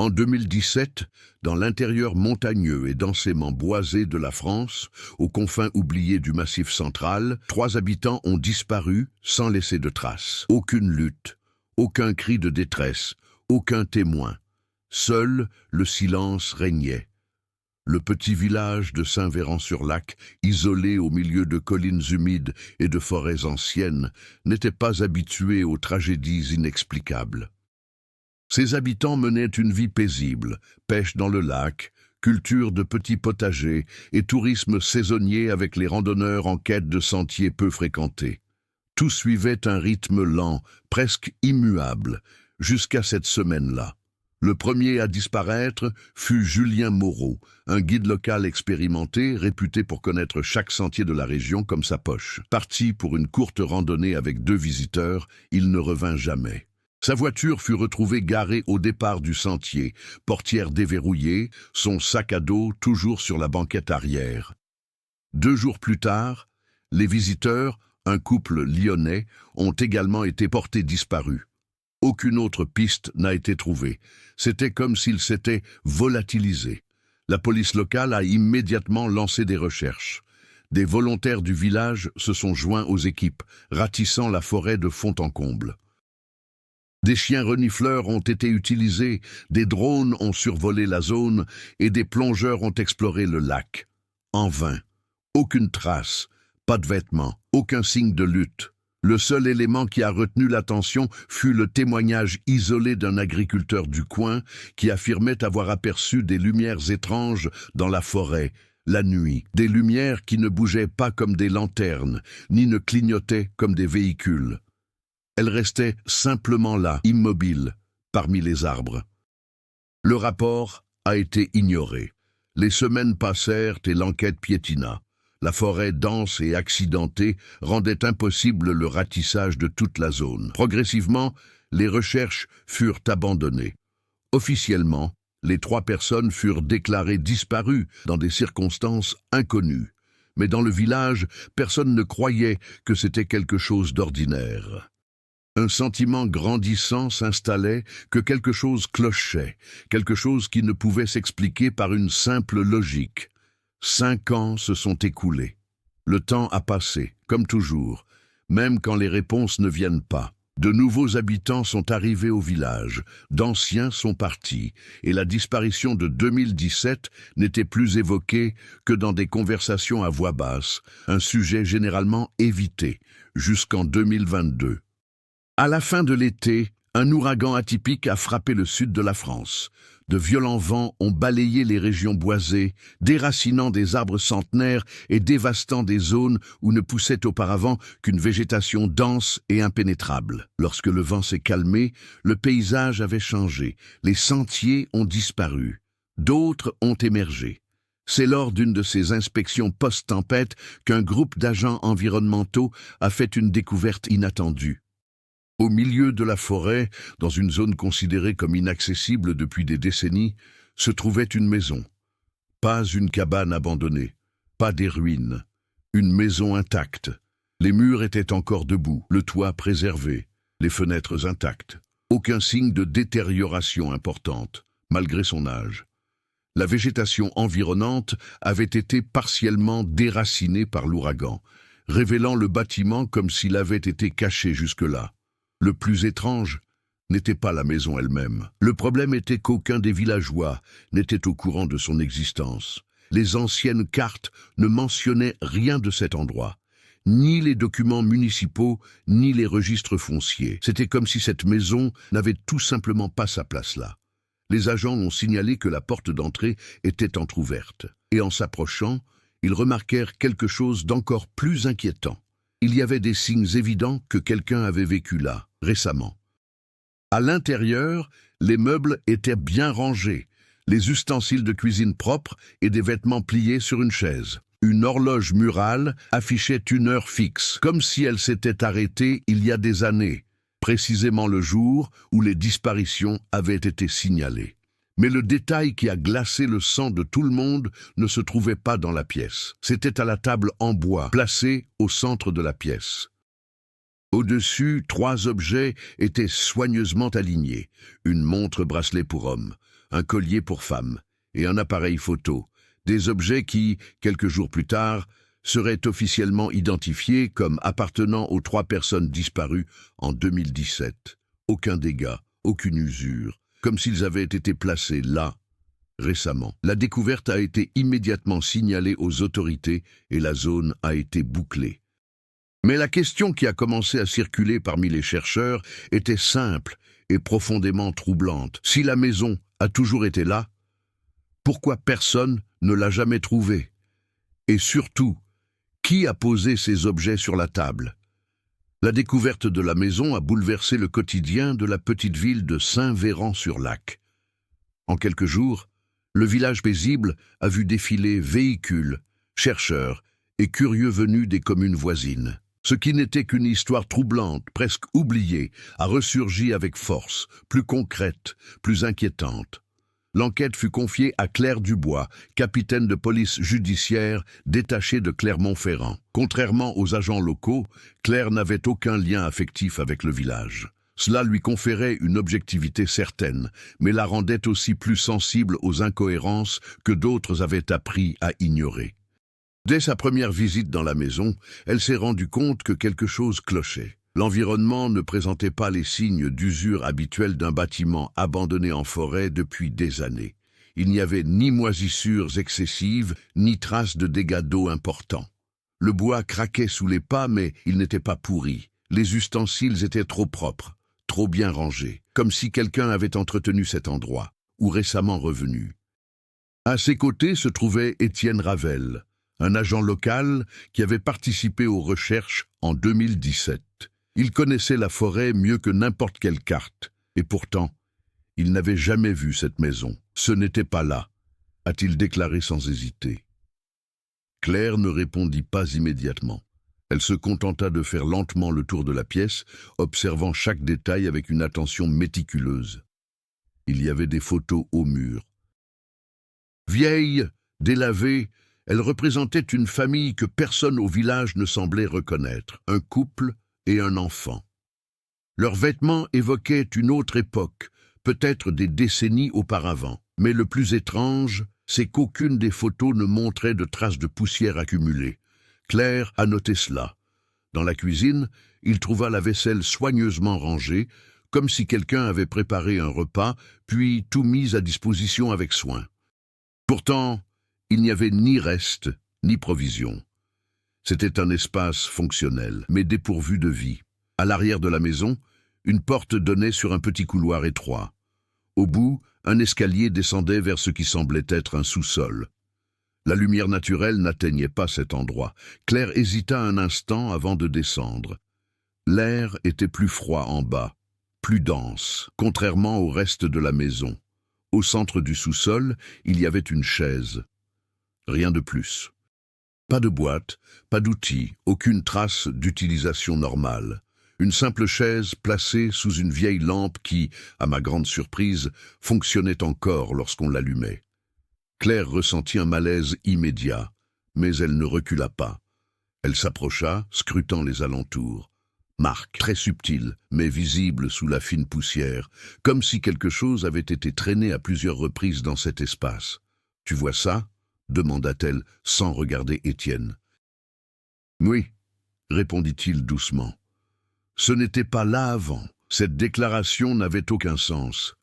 En 2017, dans l'intérieur montagneux et densément boisé de la France, aux confins oubliés du Massif central, 3 habitants ont disparu sans laisser de traces. Aucune lutte, aucun cri de détresse, aucun témoin. Seul le silence régnait. Le petit village de Saint-Véran-sur-Lac, isolé au milieu de collines humides et de forêts anciennes, n'était pas habitué aux tragédies inexplicables. Ses habitants menaient une vie paisible, pêche dans le lac, culture de petits potagers et tourisme saisonnier avec les randonneurs en quête de sentiers peu fréquentés. Tout suivait un rythme lent, presque immuable, jusqu'à cette semaine-là. Le premier à disparaître fut Julien Moreau, un guide local expérimenté, réputé pour connaître chaque sentier de la région comme sa poche. Parti pour une courte randonnée avec 2 visiteurs, il ne revint jamais. Sa voiture fut retrouvée garée au départ du sentier, portière déverrouillée, son sac à dos toujours sur la banquette arrière. 2 jours plus tard, les visiteurs, un couple lyonnais, ont également été portés disparus. Aucune autre piste n'a été trouvée. C'était comme s'ils s'étaient volatilisés. La police locale a immédiatement lancé des recherches. Des volontaires du village se sont joints aux équipes, ratissant la forêt de fond en comble. Des chiens renifleurs ont été utilisés, des drones ont survolé la zone et des plongeurs ont exploré le lac. En vain. Aucune trace, pas de vêtements, aucun signe de lutte. Le seul élément qui a retenu l'attention fut le témoignage isolé d'un agriculteur du coin qui affirmait avoir aperçu des lumières étranges dans la forêt, la nuit. Des lumières qui ne bougeaient pas comme des lanternes, ni ne clignotaient comme des véhicules. Elles restaient simplement là, immobiles, parmi les arbres. Le rapport a été ignoré. Les semaines passèrent et l'enquête piétina. La forêt dense et accidentée rendait impossible le ratissage de toute la zone. Progressivement, les recherches furent abandonnées. Officiellement, les 3 personnes furent déclarées disparues dans des circonstances inconnues. Mais dans le village, personne ne croyait que c'était quelque chose d'ordinaire. Un sentiment grandissant s'installait que quelque chose clochait, quelque chose qui ne pouvait s'expliquer par une simple logique. 5 ans se sont écoulés. Le temps a passé, comme toujours, même quand les réponses ne viennent pas. De nouveaux habitants sont arrivés au village, d'anciens sont partis, et la disparition de 2017 n'était plus évoquée que dans des conversations à voix basse, un sujet généralement évité, jusqu'en 2022. À la fin de l'été, un ouragan atypique a frappé le sud de la France. De violents vents ont balayé les régions boisées, déracinant des arbres centenaires et dévastant des zones où ne poussait auparavant qu'une végétation dense et impénétrable. Lorsque le vent s'est calmé, le paysage avait changé. Les sentiers ont disparu. D'autres ont émergé. C'est lors d'une de ces inspections post-tempête qu'un groupe d'agents environnementaux a fait une découverte inattendue. Au milieu de la forêt, dans une zone considérée comme inaccessible depuis des décennies, se trouvait une maison. Pas une cabane abandonnée, pas des ruines. Une maison intacte. Les murs étaient encore debout, le toit préservé, les fenêtres intactes. Aucun signe de détérioration importante, malgré son âge. La végétation environnante avait été partiellement déracinée par l'ouragan, révélant le bâtiment comme s'il avait été caché jusque-là. Le plus étrange n'était pas la maison elle-même. Le problème était qu'aucun des villageois n'était au courant de son existence. Les anciennes cartes ne mentionnaient rien de cet endroit. Ni les documents municipaux, ni les registres fonciers. C'était comme si cette maison n'avait tout simplement pas sa place là. Les agents ont signalé que la porte d'entrée était entr'ouverte. Et en s'approchant, ils remarquèrent quelque chose d'encore plus inquiétant. Il y avait des signes évidents que quelqu'un avait vécu là, récemment. À l'intérieur, les meubles étaient bien rangés, les ustensiles de cuisine propres et des vêtements pliés sur une chaise. Une horloge murale affichait une heure fixe, comme si elle s'était arrêtée il y a des années, précisément le jour où les disparitions avaient été signalées. Mais le détail qui a glacé le sang de tout le monde ne se trouvait pas dans la pièce. C'était à la table en bois, placée au centre de la pièce. Au-dessus, 3 objets étaient soigneusement alignés. Une montre bracelet pour homme, un collier pour femme et un appareil photo, des objets qui, quelques jours plus tard, seraient officiellement identifiés comme appartenant aux 3 personnes disparues en 2017. Aucun dégât, aucune usure, comme s'ils avaient été placés là, récemment. La découverte a été immédiatement signalée aux autorités et la zone a été bouclée. Mais la question qui a commencé à circuler parmi les chercheurs était simple et profondément troublante. Si la maison a toujours été là, pourquoi personne ne l'a jamais trouvée? Et surtout, qui a posé ces objets sur la table? La découverte de la maison a bouleversé le quotidien de la petite ville de Saint-Véran-sur-Lac. En quelques jours, le village paisible a vu défiler véhicules, chercheurs et curieux venus des communes voisines. Ce qui n'était qu'une histoire troublante, presque oubliée, a ressurgi avec force, plus concrète, plus inquiétante. L'enquête fut confiée à Claire Dubois, capitaine de police judiciaire détachée de Clermont-Ferrand. Contrairement aux agents locaux, Claire n'avait aucun lien affectif avec le village. Cela lui conférait une objectivité certaine, mais la rendait aussi plus sensible aux incohérences que d'autres avaient appris à ignorer. Dès sa première visite dans la maison, elle s'est rendue compte que quelque chose clochait. L'environnement ne présentait pas les signes d'usure habituels d'un bâtiment abandonné en forêt depuis des années. Il n'y avait ni moisissures excessives, ni traces de dégâts d'eau importants. Le bois craquait sous les pas, mais il n'était pas pourri. Les ustensiles étaient trop propres, trop bien rangés, comme si quelqu'un avait entretenu cet endroit, ou récemment revenu. À ses côtés se trouvait Étienne Ravel, un agent local qui avait participé aux recherches en 2017. Il connaissait la forêt mieux que n'importe quelle carte, et pourtant, il n'avait jamais vu cette maison. Ce n'était pas là, a-t-il déclaré sans hésiter. Claire ne répondit pas immédiatement. Elle se contenta de faire lentement le tour de la pièce, observant chaque détail avec une attention méticuleuse. Il y avait des photos au mur. Vieille, délavée, elle représentait une famille que personne au village ne semblait reconnaître, un couple et un enfant. Leurs vêtements évoquaient une autre époque, peut-être des décennies auparavant. Mais le plus étrange, c'est qu'aucune des photos ne montrait de traces de poussière accumulée. Claire a noté cela. Dans la cuisine, il trouva la vaisselle soigneusement rangée, comme si quelqu'un avait préparé un repas, puis tout mis à disposition avec soin. Pourtant, il n'y avait ni reste, ni provision. C'était un espace fonctionnel, mais dépourvu de vie. À l'arrière de la maison, une porte donnait sur un petit couloir étroit. Au bout, un escalier descendait vers ce qui semblait être un sous-sol. La lumière naturelle n'atteignait pas cet endroit. Claire hésita un instant avant de descendre. L'air était plus froid en bas, plus dense, contrairement au reste de la maison. Au centre du sous-sol, il y avait une chaise. Rien de plus. Pas de boîte, pas d'outils, aucune trace d'utilisation normale. Une simple chaise placée sous une vieille lampe qui, à ma grande surprise, fonctionnait encore lorsqu'on l'allumait. Claire ressentit un malaise immédiat, mais elle ne recula pas. Elle s'approcha, scrutant les alentours. Marque très subtile, mais visible sous la fine poussière, comme si quelque chose avait été traîné à plusieurs reprises dans cet espace. « Tu vois ça ?» demanda-t-elle sans regarder Étienne. « Oui », répondit-il doucement. Ce n'était pas là avant. Cette déclaration n'avait aucun sens.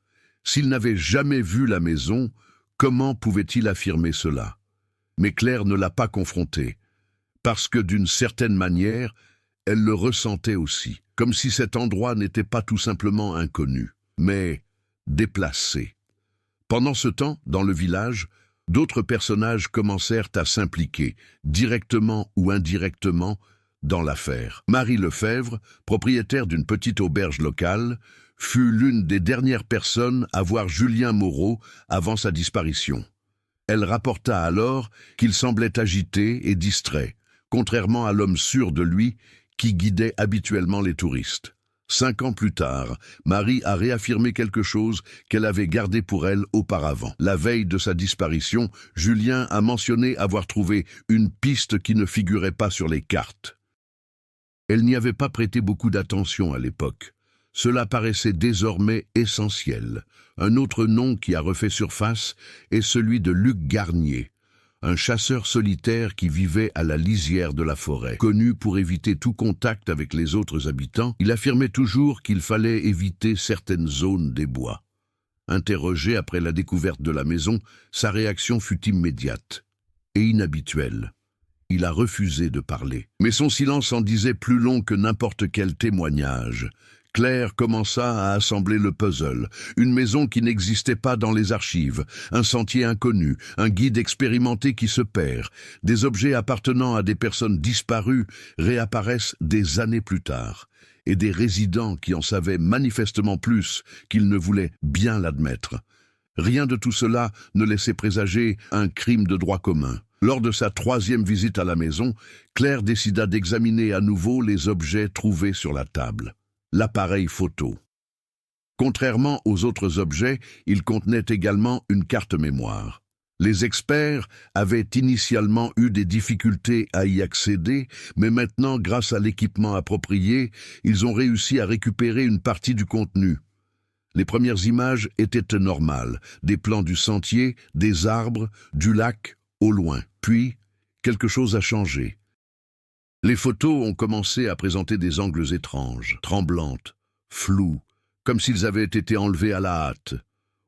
S'il n'avait jamais vu la maison, comment pouvait-il affirmer cela? Mais Claire ne l'a pas confronté, parce que d'une certaine manière, elle le ressentait aussi, comme si cet endroit n'était pas tout simplement inconnu, mais déplacé. Pendant ce temps, dans le village, d'autres personnages commencèrent à s'impliquer, directement ou indirectement, dans l'affaire. Marie Lefebvre, propriétaire d'une petite auberge locale, fut l'une des dernières personnes à voir Julien Moreau avant sa disparition. Elle rapporta alors qu'il semblait agité et distrait, contrairement à l'homme sûr de lui qui guidait habituellement les touristes. 5 ans plus tard, Marie a réaffirmé quelque chose qu'elle avait gardé pour elle auparavant. La veille de sa disparition, Julien a mentionné avoir trouvé une piste qui ne figurait pas sur les cartes. Elle n'y avait pas prêté beaucoup d'attention à l'époque. Cela paraissait désormais essentiel. Un autre nom qui a refait surface est celui de Luc Garnier, un chasseur solitaire qui vivait à la lisière de la forêt. Connu pour éviter tout contact avec les autres habitants, il affirmait toujours qu'il fallait éviter certaines zones des bois. Interrogé après la découverte de la maison, sa réaction fut immédiate et inhabituelle. Il a refusé de parler. Mais son silence en disait plus long que n'importe quel témoignage. Claire commença à assembler le puzzle. Une maison qui n'existait pas dans les archives, un sentier inconnu, un guide expérimenté qui se perd. Des objets appartenant à des personnes disparues réapparaissent des années plus tard. Et des résidents qui en savaient manifestement plus qu'ils ne voulaient bien l'admettre. Rien de tout cela ne laissait présager un crime de droit commun. Lors de sa 3e visite à la maison, Claire décida d'examiner à nouveau les objets trouvés sur la table. L'appareil photo. Contrairement aux autres objets, il contenait également une carte mémoire. Les experts avaient initialement eu des difficultés à y accéder, mais maintenant, grâce à l'équipement approprié, ils ont réussi à récupérer une partie du contenu. Les premières images étaient normales, des plans du sentier, des arbres, du lac, au loin. Puis, quelque chose a changé. Les photos ont commencé à présenter des angles étranges, tremblantes, flous, comme s'ils avaient été enlevés à la hâte,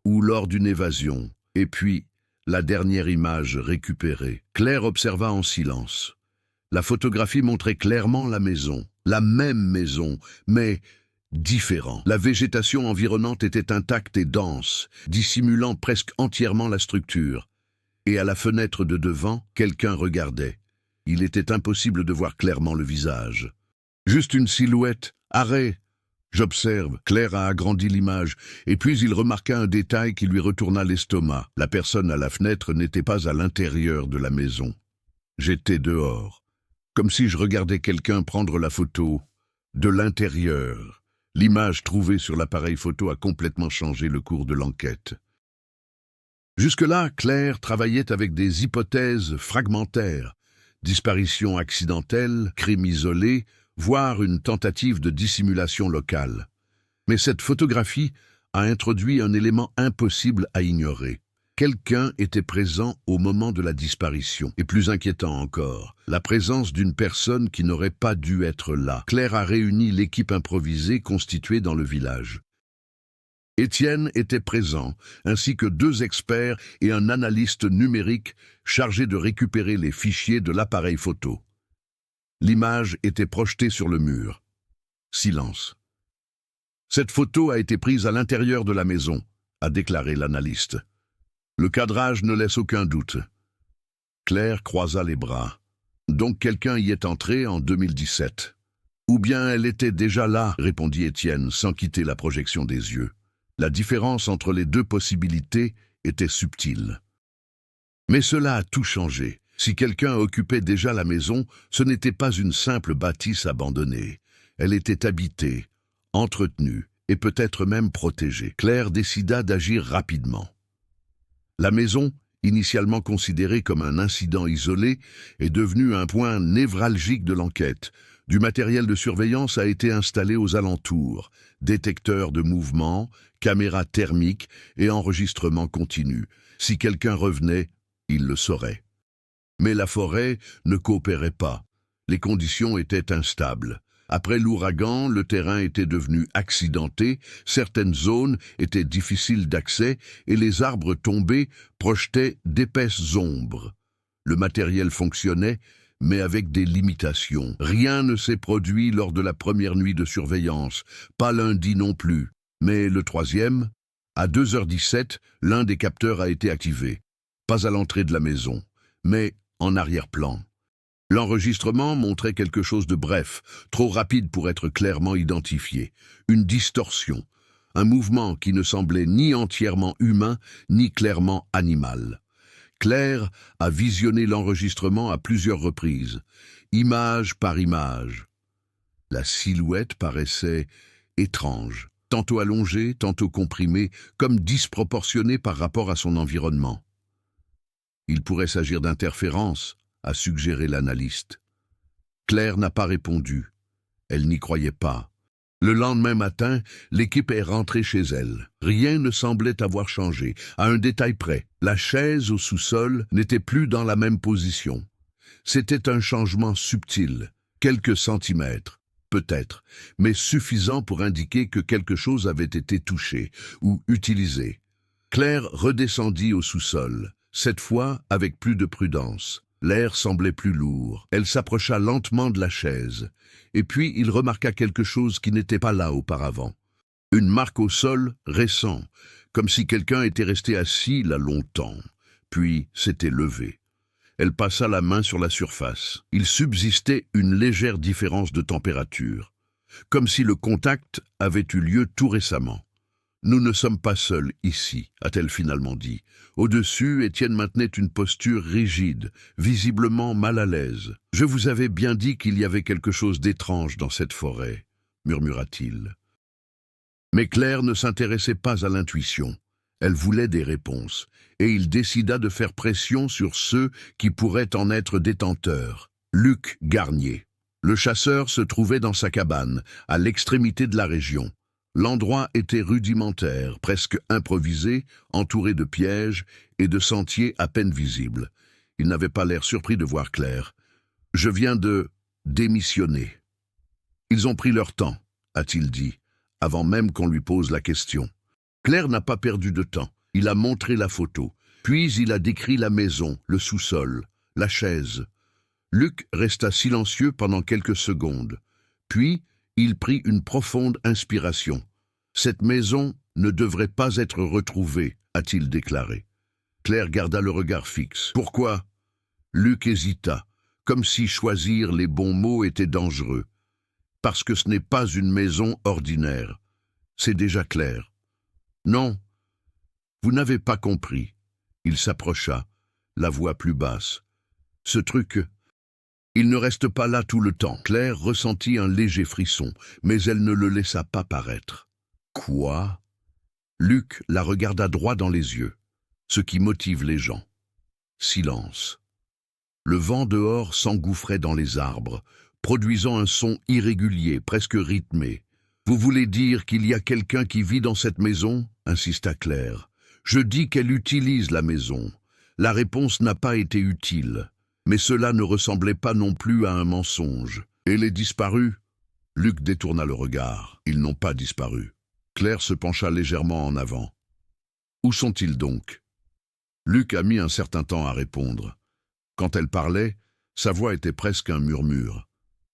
ou lors d'une évasion. Et puis, la dernière image récupérée. Claire observa en silence. La photographie montrait clairement la maison, la même maison, mais différent. La végétation environnante était intacte et dense, dissimulant presque entièrement la structure. Et à la fenêtre de devant, quelqu'un regardait. Il était impossible de voir clairement le visage. Juste une silhouette. Arrête! J'observe. Claire a agrandi l'image, et puis il remarqua un détail qui lui retourna l'estomac. La personne à la fenêtre n'était pas à l'intérieur de la maison. J'étais dehors, comme si je regardais quelqu'un prendre la photo de l'intérieur. L'image trouvée sur l'appareil photo a complètement changé le cours de l'enquête. Jusque-là, Claire travaillait avec des hypothèses fragmentaires. Disparition accidentelle, crime isolé, voire une tentative de dissimulation locale. Mais cette photographie a introduit un élément impossible à ignorer. Quelqu'un était présent au moment de la disparition. Et plus inquiétant encore, la présence d'une personne qui n'aurait pas dû être là. Claire a réuni l'équipe improvisée constituée dans le village. Étienne était présent, ainsi que 2 experts et un analyste numérique chargé de récupérer les fichiers de l'appareil photo. L'image était projetée sur le mur. Silence. Cette photo a été prise à l'intérieur de la maison, a déclaré l'analyste. Le cadrage ne laisse aucun doute. Claire croisa les bras. Donc quelqu'un y est entré en 2017. Ou bien elle était déjà là, répondit Étienne sans quitter la projection des yeux. La différence entre les 2 possibilités était subtile. Mais cela a tout changé. Si quelqu'un occupait déjà la maison, ce n'était pas une simple bâtisse abandonnée. Elle était habitée, entretenue et peut-être même protégée. Claire décida d'agir rapidement. La maison, initialement considérée comme un incident isolé, est devenue un point névralgique de l'enquête. Du matériel de surveillance a été installé aux alentours, détecteurs de mouvement, caméras thermiques et enregistrement continu. Si quelqu'un revenait, il le saurait. Mais la forêt ne coopérait pas. Les conditions étaient instables. Après l'ouragan, le terrain était devenu accidenté, certaines zones étaient difficiles d'accès et les arbres tombés projetaient d'épaisses ombres. Le matériel fonctionnait, mais avec des limitations. Rien ne s'est produit lors de la première nuit de surveillance, pas lundi non plus. Mais le 3e, à 2h17, l'un des capteurs a été activé. Pas à l'entrée de la maison, mais en arrière-plan. L'enregistrement montrait quelque chose de bref, trop rapide pour être clairement identifié. Une distorsion, un mouvement qui ne semblait ni entièrement humain, ni clairement animal. Claire a visionné l'enregistrement à plusieurs reprises, image par image. La silhouette paraissait étrange, tantôt allongée, tantôt comprimée, comme disproportionnée par rapport à son environnement. Il pourrait s'agir d'interférences, a suggéré l'analyste. Claire n'a pas répondu. Elle n'y croyait pas. Le lendemain matin, l'équipe est rentrée chez elle. Rien ne semblait avoir changé. À un détail près, la chaise au sous-sol n'était plus dans la même position. C'était un changement subtil, quelques centimètres, peut-être, mais suffisant pour indiquer que quelque chose avait été touché ou utilisé. Claire redescendit au sous-sol, cette fois avec plus de prudence. L'air semblait plus lourd. Elle s'approcha lentement de la chaise. Et puis il remarqua quelque chose qui n'était pas là auparavant. Une marque au sol récent, comme si quelqu'un était resté assis là longtemps, puis s'était levé. Elle passa la main sur la surface. Il subsistait une légère différence de température, comme si le contact avait eu lieu tout récemment. « Nous ne sommes pas seuls ici », a-t-elle finalement dit. Au-dessus, Étienne maintenait une posture rigide, visiblement mal à l'aise. « Je vous avais bien dit qu'il y avait quelque chose d'étrange dans cette forêt », murmura-t-il. Mais Claire ne s'intéressait pas à l'intuition. Elle voulait des réponses, et il décida de faire pression sur ceux qui pourraient en être détenteurs. Luc Garnier. Le chasseur se trouvait dans sa cabane, à l'extrémité de la région. L'endroit était rudimentaire, presque improvisé, entouré de pièges et de sentiers à peine visibles. Il n'avait pas l'air surpris de voir Claire. « Je viens de démissionner. »« Ils ont pris leur temps, » a-t-il dit, avant même qu'on lui pose la question. Claire n'a pas perdu de temps. Il a montré la photo. Puis il a décrit la maison, le sous-sol, la chaise. Luc resta silencieux pendant quelques secondes. Puis, il prit une profonde inspiration. « Cette maison ne devrait pas être retrouvée », a-t-il déclaré. Claire garda le regard fixe. « Pourquoi » Luc hésita, comme si choisir les bons mots était dangereux. « Parce que ce n'est pas une maison ordinaire. C'est déjà clair. »« Non, vous n'avez pas compris. » Il s'approcha, la voix plus basse. « Ce truc... » Il ne reste pas là tout le temps. Claire ressentit un léger frisson, mais elle ne le laissa pas paraître. Quoi ? Luc la regarda droit dans les yeux, ce qui motive les gens. Silence. Le vent dehors s'engouffrait dans les arbres, produisant un son irrégulier, presque rythmé. « Vous voulez dire qu'il y a quelqu'un qui vit dans cette maison ?» insista Claire. « Je dis qu'elle utilise la maison. La réponse n'a pas été utile. » Mais cela ne ressemblait pas non plus à un mensonge. « Et les disparus ?» Luc détourna le regard. « Ils n'ont pas disparu. » Claire se pencha légèrement en avant. « Où sont-ils donc ?» Luc a mis un certain temps à répondre. Quand elle parlait, sa voix était presque un murmure.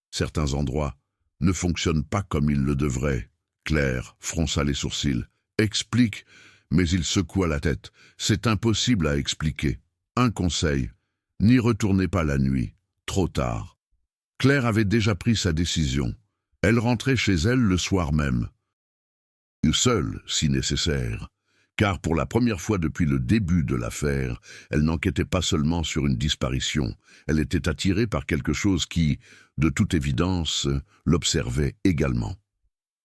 Certains endroits ne fonctionnent pas comme ils le devraient. Claire fronça les sourcils. « Explique !» Mais il secoua la tête. « C'est impossible à expliquer. Un conseil. N'y retournez pas la nuit. Trop tard. » Claire avait déjà pris sa décision. Elle rentrait chez elle le soir même. Seule, si nécessaire. Car pour la première fois depuis le début de l'affaire, elle n'enquêtait pas seulement sur une disparition. Elle était attirée par quelque chose qui, de toute évidence, l'observait également.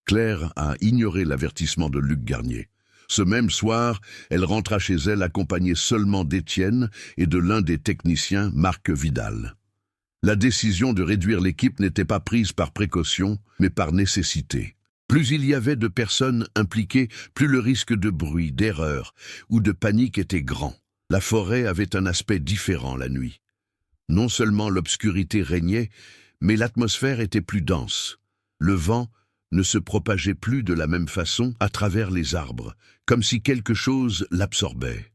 Claire a ignoré l'avertissement de Luc Garnier. Ce même soir, elle rentra chez elle accompagnée seulement d'Étienne et de l'un des techniciens, Marc Vidal. La décision de réduire l'équipe n'était pas prise par précaution, mais par nécessité. Plus il y avait de personnes impliquées, plus le risque de bruit, d'erreur ou de panique était grand. La forêt avait un aspect différent la nuit. Non seulement l'obscurité régnait, mais l'atmosphère était plus dense. Le vent ne se propageait plus de la même façon à travers les arbres, comme si quelque chose l'absorbait.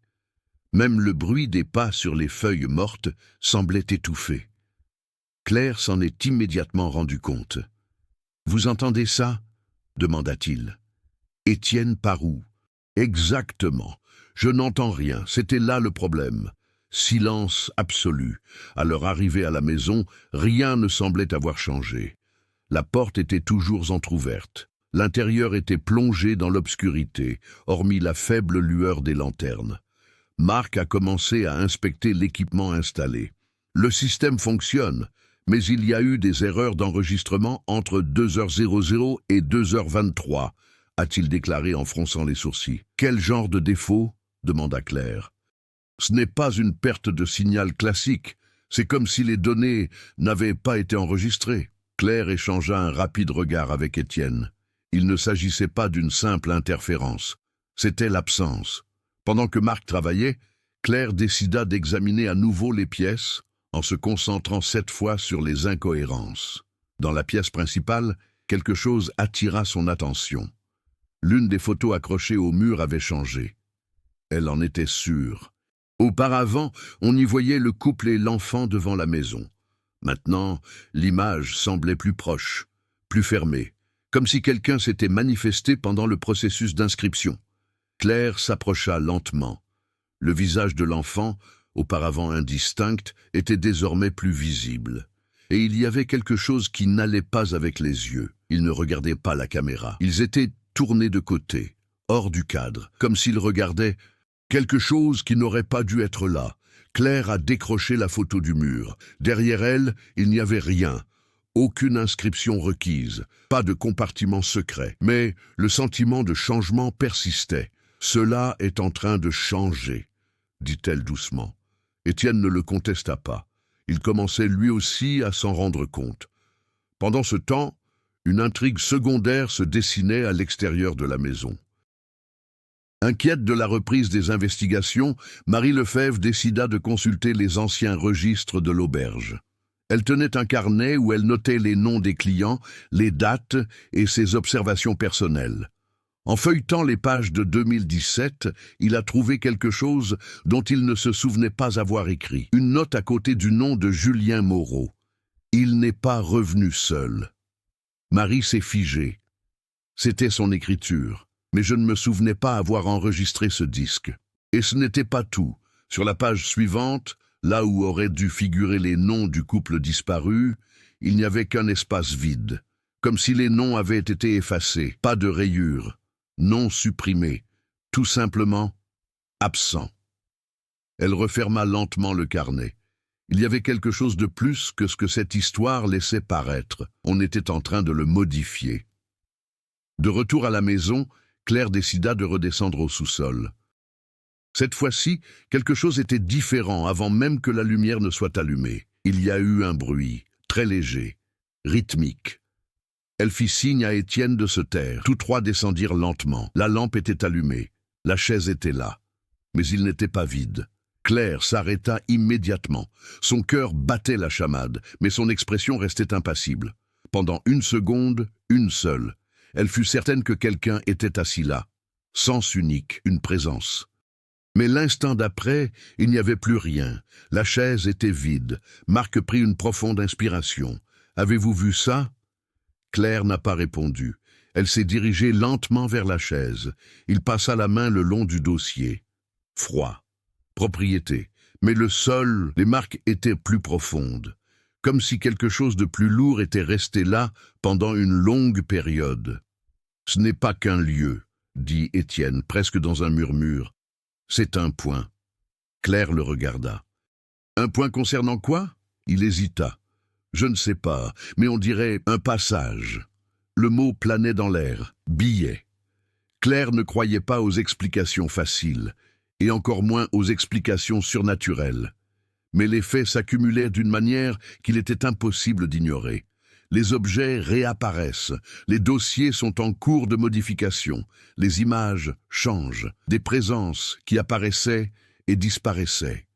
Même le bruit des pas sur les feuilles mortes semblait étouffé. Claire s'en est immédiatement rendu compte. « Vous entendez ça ?» demanda-t-il. « Étienne par où ?»« Exactement. Je n'entends rien. C'était là le problème. » Silence absolu. À leur arrivée à la maison, rien ne semblait avoir changé. La porte était toujours entr'ouverte. L'intérieur était plongé dans l'obscurité, hormis la faible lueur des lanternes. Marc a commencé à inspecter l'équipement installé. Le système fonctionne, mais il y a eu des erreurs d'enregistrement entre 2h00 et 2h23, a-t-il déclaré en fronçant les sourcils. « Quel genre de défaut ?» demanda Claire. « Ce n'est pas une perte de signal classique. C'est comme si les données n'avaient pas été enregistrées. » Claire échangea un rapide regard avec Étienne. Il ne s'agissait pas d'une simple interférence, c'était l'absence. Pendant que Marc travaillait, Claire décida d'examiner à nouveau les pièces, en se concentrant cette fois sur les incohérences. Dans la pièce principale, quelque chose attira son attention. L'une des photos accrochées au mur avait changé. Elle en était sûre. Auparavant, on y voyait le couple et l'enfant devant la maison. Maintenant, l'image semblait plus proche, plus fermée, comme si quelqu'un s'était manifesté pendant le processus d'inscription. Claire s'approcha lentement. Le visage de l'enfant, auparavant indistinct, était désormais plus visible. Et il y avait quelque chose qui n'allait pas avec les yeux. Ils ne regardaient pas la caméra. Ils étaient tournés de côté, hors du cadre, comme s'ils regardaient quelque chose qui n'aurait pas dû être là. Claire a décroché la photo du mur. Derrière elle, il n'y avait rien. Aucune inscription requise, pas de compartiment secret. Mais le sentiment de changement persistait. « Cela est en train de changer », dit-elle doucement. Étienne ne le contesta pas. Il commençait lui aussi à s'en rendre compte. Pendant ce temps, une intrigue secondaire se dessinait à l'extérieur de la maison. Inquiète de la reprise des investigations, Marie Lefebvre décida de consulter les anciens registres de l'auberge. Elle tenait un carnet où elle notait les noms des clients, les dates et ses observations personnelles. En feuilletant les pages de 2017, il a trouvé quelque chose dont il ne se souvenait pas avoir écrit. Une note à côté du nom de Julien Moreau. Il n'est pas revenu seul. Marie s'est figée. C'était son écriture, mais je ne me souvenais pas avoir enregistré ce disque. Et ce n'était pas tout. Sur la page suivante, là où auraient dû figurer les noms du couple disparu, il n'y avait qu'un espace vide, comme si les noms avaient été effacés. Pas de rayures. Non supprimé, tout simplement absent. Elle referma lentement le carnet. Il y avait quelque chose de plus que ce que cette histoire laissait paraître. On était en train de le modifier. De retour à la maison, Claire décida de redescendre au sous-sol. Cette fois-ci, quelque chose était différent avant même que la lumière ne soit allumée. Il y a eu un bruit, très léger, rythmique. Elle fit signe à Étienne de se taire. Tous trois descendirent lentement. La lampe était allumée. La chaise était là. Mais il n'était pas vide. Claire s'arrêta immédiatement. Son cœur battait la chamade, mais son expression restait impassible. Pendant une seconde, une seule, elle fut certaine que quelqu'un était assis là. Sens unique, une présence. Mais l'instant d'après, il n'y avait plus rien. La chaise était vide. Marc prit une profonde inspiration. « Avez-vous vu ça ?» Claire n'a pas répondu. Elle s'est dirigée lentement vers la chaise. Il passa la main le long du dossier. Froid. Propriété. Mais le sol, les marques étaient plus profondes. Comme si quelque chose de plus lourd était resté là pendant une longue période. « Ce n'est pas qu'un lieu », dit Étienne, presque dans un murmure. « C'est un point. » Claire le regarda. « Un point concernant quoi ?» Il hésita. Je ne sais pas, mais on dirait un passage. Le mot planait dans l'air, billet. Claire ne croyait pas aux explications faciles, et encore moins aux explications surnaturelles. Mais les faits s'accumulaient d'une manière qu'il était impossible d'ignorer. Les objets réapparaissent, les dossiers sont en cours de modification, les images changent, des présences qui apparaissaient et disparaissaient.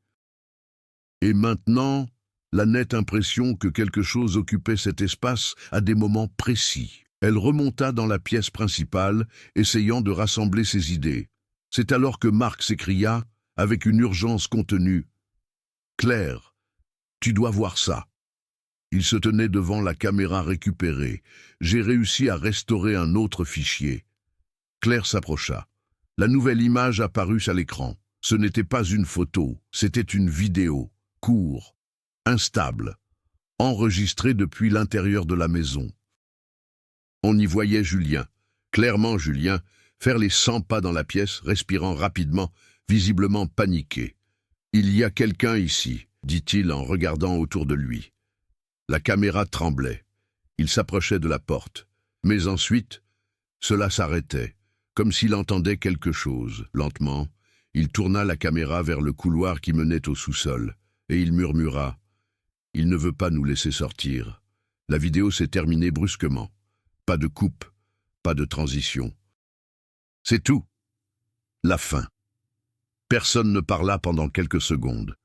Et maintenant, la nette impression que quelque chose occupait cet espace à des moments précis. Elle remonta dans la pièce principale, essayant de rassembler ses idées. C'est alors que Marc s'écria, avec une urgence contenue. « Claire, tu dois voir ça. » Il se tenait devant la caméra récupérée. J'ai réussi à restaurer un autre fichier. Claire s'approcha. La nouvelle image apparut à l'écran. Ce n'était pas une photo, c'était une vidéo, courte, instable, enregistrée depuis l'intérieur de la maison. On y voyait Julien, clairement Julien, faire les 100 pas dans la pièce, respirant rapidement, visiblement paniqué. « Il y a quelqu'un ici », dit-il en regardant autour de lui. La caméra tremblait. Il s'approchait de la porte. Mais ensuite, cela s'arrêtait, comme s'il entendait quelque chose. Lentement, il tourna la caméra vers le couloir qui menait au sous-sol, et il murmura « Il ne veut pas nous laisser sortir ». La vidéo s'est terminée brusquement. Pas de coupe, pas de transition. C'est tout. La fin. Personne ne parla pendant quelques secondes,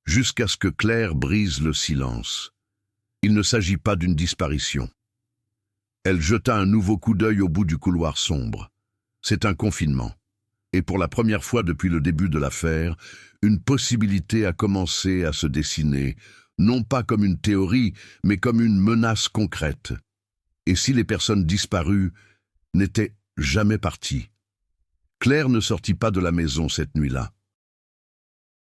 jusqu'à ce que Claire brise le silence. Il ne s'agit pas d'une disparition. Elle jeta un nouveau coup d'œil au bout du couloir sombre. C'est un confinement. Et pour la première fois depuis le début de l'affaire, une possibilité a commencé à se dessiner, non pas comme une théorie, mais comme une menace concrète. Et si les personnes disparues n'étaient jamais parties? Claire ne sortit pas de la maison cette nuit-là.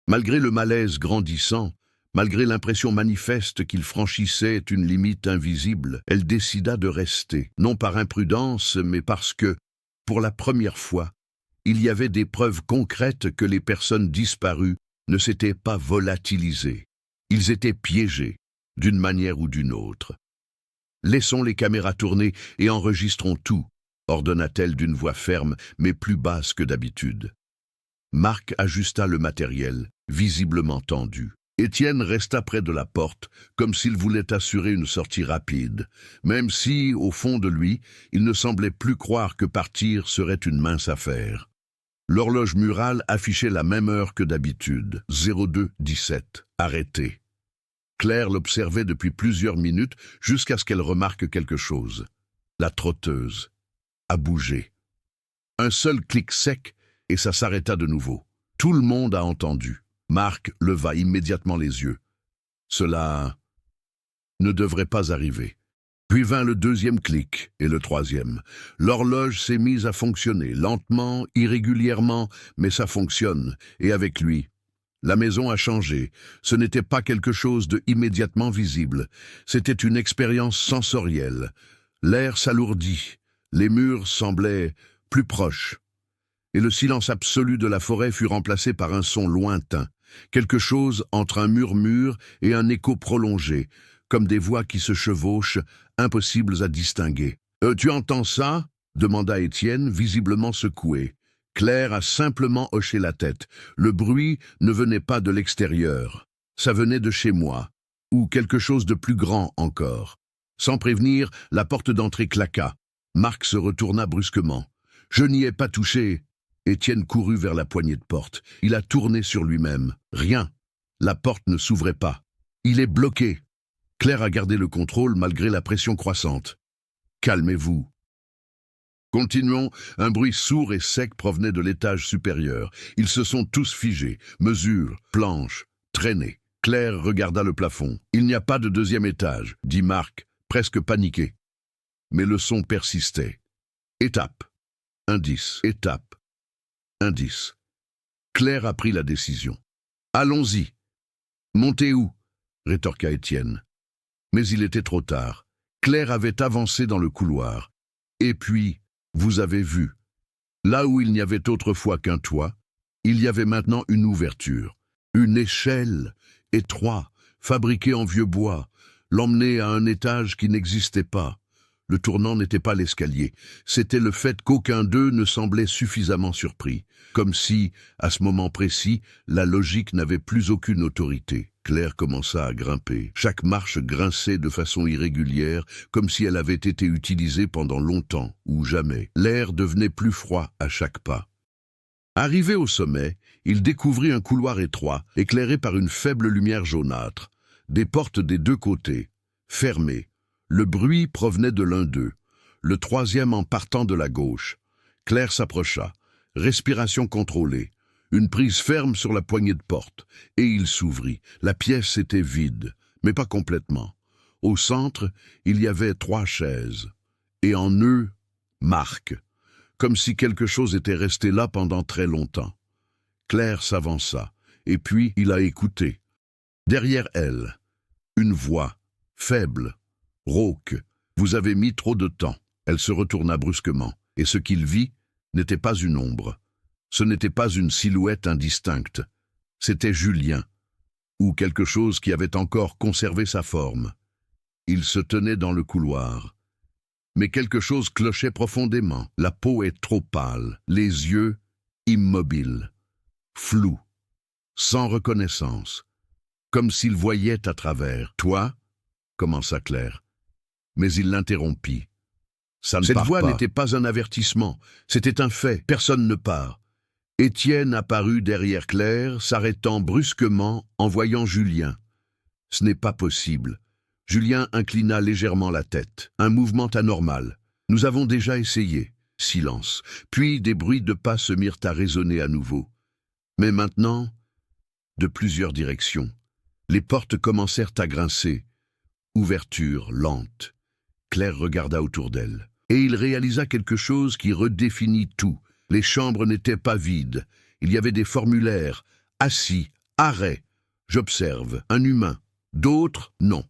Malgré le malaise grandissant, malgré l'impression manifeste qu'il franchissait une limite invisible, elle décida de rester, non par imprudence, mais parce que, pour la première fois, il y avait des preuves concrètes que les personnes disparues ne s'étaient pas volatilisées. Ils étaient piégés, d'une manière ou d'une autre. « Laissons les caméras tourner et enregistrons tout », ordonna-t-elle d'une voix ferme, mais plus basse que d'habitude. Marc ajusta le matériel, visiblement tendu. Étienne resta près de la porte, comme s'il voulait assurer une sortie rapide, même si, au fond de lui, il ne semblait plus croire que partir serait une mince affaire. L'horloge murale affichait la même heure que d'habitude, 02:17, arrêté. Claire l'observait depuis plusieurs minutes jusqu'à ce qu'elle remarque quelque chose. La trotteuse a bougé. Un seul clic sec et ça s'arrêta de nouveau. Tout le monde a entendu. Marc leva immédiatement les yeux. Cela ne devrait pas arriver. Puis vint le deuxième clic et le troisième. L'horloge s'est mise à fonctionner, lentement, irrégulièrement, mais ça fonctionne, et avec lui. La maison a changé. Ce n'était pas quelque chose de immédiatement visible. C'était une expérience sensorielle. L'air s'alourdit. Les murs semblaient plus proches. Et le silence absolu de la forêt fut remplacé par un son lointain. Quelque chose entre un murmure et un écho prolongé, comme des voix qui se chevauchent, impossibles à distinguer. « Tu entends ça ?» demanda Étienne, visiblement secoué. Claire a simplement hoché la tête. Le bruit ne venait pas de l'extérieur. Ça venait de chez moi, ou quelque chose de plus grand encore. Sans prévenir, la porte d'entrée claqua. Marc se retourna brusquement. « Je n'y ai pas touché !» Étienne courut vers la poignée de porte. Il a tourné sur lui-même. Rien. La porte ne s'ouvrait pas. Il est bloqué. Claire a gardé le contrôle malgré la pression croissante. « Calmez-vous. » Continuons, un bruit sourd et sec provenait de l'étage supérieur. Ils se sont tous figés. Mesures, planches, traînées. Claire regarda le plafond. « Il n'y a pas de deuxième étage, » dit Marc, presque paniqué. Mais le son persistait. Étape. Indice. Étape. Indice. Claire a pris la décision. « Allons-y. »« Montez où ?» rétorqua Étienne. Mais il était trop tard. Claire avait avancé dans le couloir. Et puis, vous avez vu. Là où il n'y avait autrefois qu'un toit, il y avait maintenant une ouverture. Une échelle, étroite, fabriquée en vieux bois, l'emmenait à un étage qui n'existait pas. Le tournant n'était pas l'escalier, c'était le fait qu'aucun d'eux ne semblait suffisamment surpris, comme si, à ce moment précis, la logique n'avait plus aucune autorité. Claire commença à grimper. Chaque marche grinçait de façon irrégulière, comme si elle avait été utilisée pendant longtemps ou jamais. L'air devenait plus froid à chaque pas. Arrivé au sommet, il découvrit un couloir étroit, éclairé par une faible lumière jaunâtre. Des portes des deux côtés, fermées. Le bruit provenait de l'un d'eux, le troisième en partant de la gauche. Claire s'approcha, respiration contrôlée, une prise ferme sur la poignée de porte, et il s'ouvrit. La pièce était vide, mais pas complètement. Au centre, il y avait 3 chaises, et en eux, Marc, comme si quelque chose était resté là pendant très longtemps. Claire s'avança, et puis il a écouté. Derrière elle, une voix, faible, rauque. « Vous avez mis trop de temps. » Elle se retourna brusquement, et ce qu'il vit n'était pas une ombre. Ce n'était pas une silhouette indistincte. C'était Julien, ou quelque chose qui avait encore conservé sa forme. Il se tenait dans le couloir. Mais quelque chose clochait profondément. La peau est trop pâle, les yeux immobiles, flous, sans reconnaissance, comme s'il voyait à travers. « Toi ?» commença Claire. Mais il l'interrompit. Ça ne Cette voix n'était pas un avertissement, c'était un fait, personne ne part. Étienne apparut derrière Claire, s'arrêtant brusquement en voyant Julien. Ce n'est pas possible. Julien inclina légèrement la tête, un mouvement anormal. Nous avons déjà essayé. Silence. Puis des bruits de pas se mirent à résonner à nouveau. Mais maintenant, de plusieurs directions. Les portes commencèrent à grincer. Ouverture lente. Claire regarda autour d'elle. Et il réalisa quelque chose qui redéfinit tout. Les chambres n'étaient pas vides. Il y avait des formulaires. Assis. Arrêt. J'observe. Un humain. D'autres, non.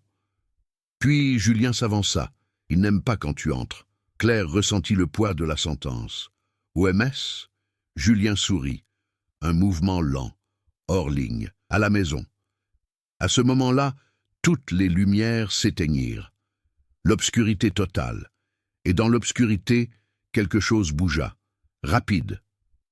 Puis Julien s'avança. Il n'aime pas quand tu entres. Claire ressentit le poids de la sentence. OMS? Julien sourit. Un mouvement lent, hors ligne, à la maison. À ce moment-là, toutes les lumières s'éteignirent. L'obscurité totale. Et dans l'obscurité, quelque chose bougea. Rapide,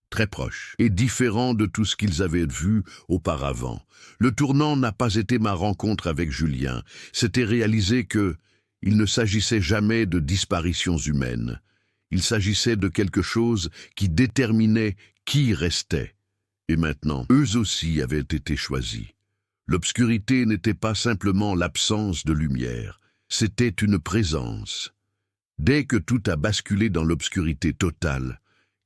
très proche, et différent de tout ce qu'ils avaient vu auparavant. Le tournant n'a pas été ma rencontre avec Julien. C'était réaliser que il ne s'agissait jamais de disparitions humaines. Il s'agissait de quelque chose qui déterminait qui restait. Et maintenant, eux aussi avaient été choisis. L'obscurité n'était pas simplement l'absence de lumière, c'était une présence. Dès que tout a basculé dans l'obscurité totale,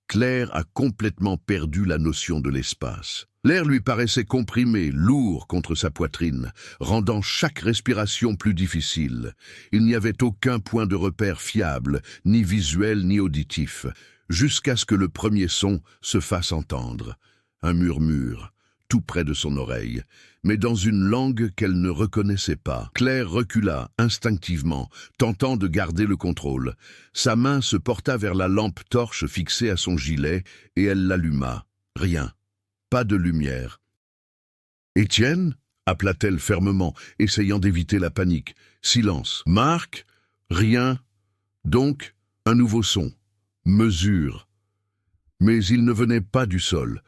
Claire a complètement perdu la notion de l'espace. L'air lui paraissait comprimé, lourd contre sa poitrine, rendant chaque respiration plus difficile. Il n'y avait aucun point de repère fiable, ni visuel ni auditif, jusqu'à ce que le premier son se fasse entendre. Un murmure, tout près de son oreille, mais dans une langue qu'elle ne reconnaissait pas. Claire recula instinctivement, tentant de garder le contrôle. Sa main se porta vers la lampe torche fixée à son gilet et elle l'alluma. Rien. Pas de lumière. « Étienne » appela-t-elle fermement, essayant d'éviter la panique. Silence. « Marc » Rien. Donc, un nouveau son. Mesure. Mais ils ne venaient pas du sol.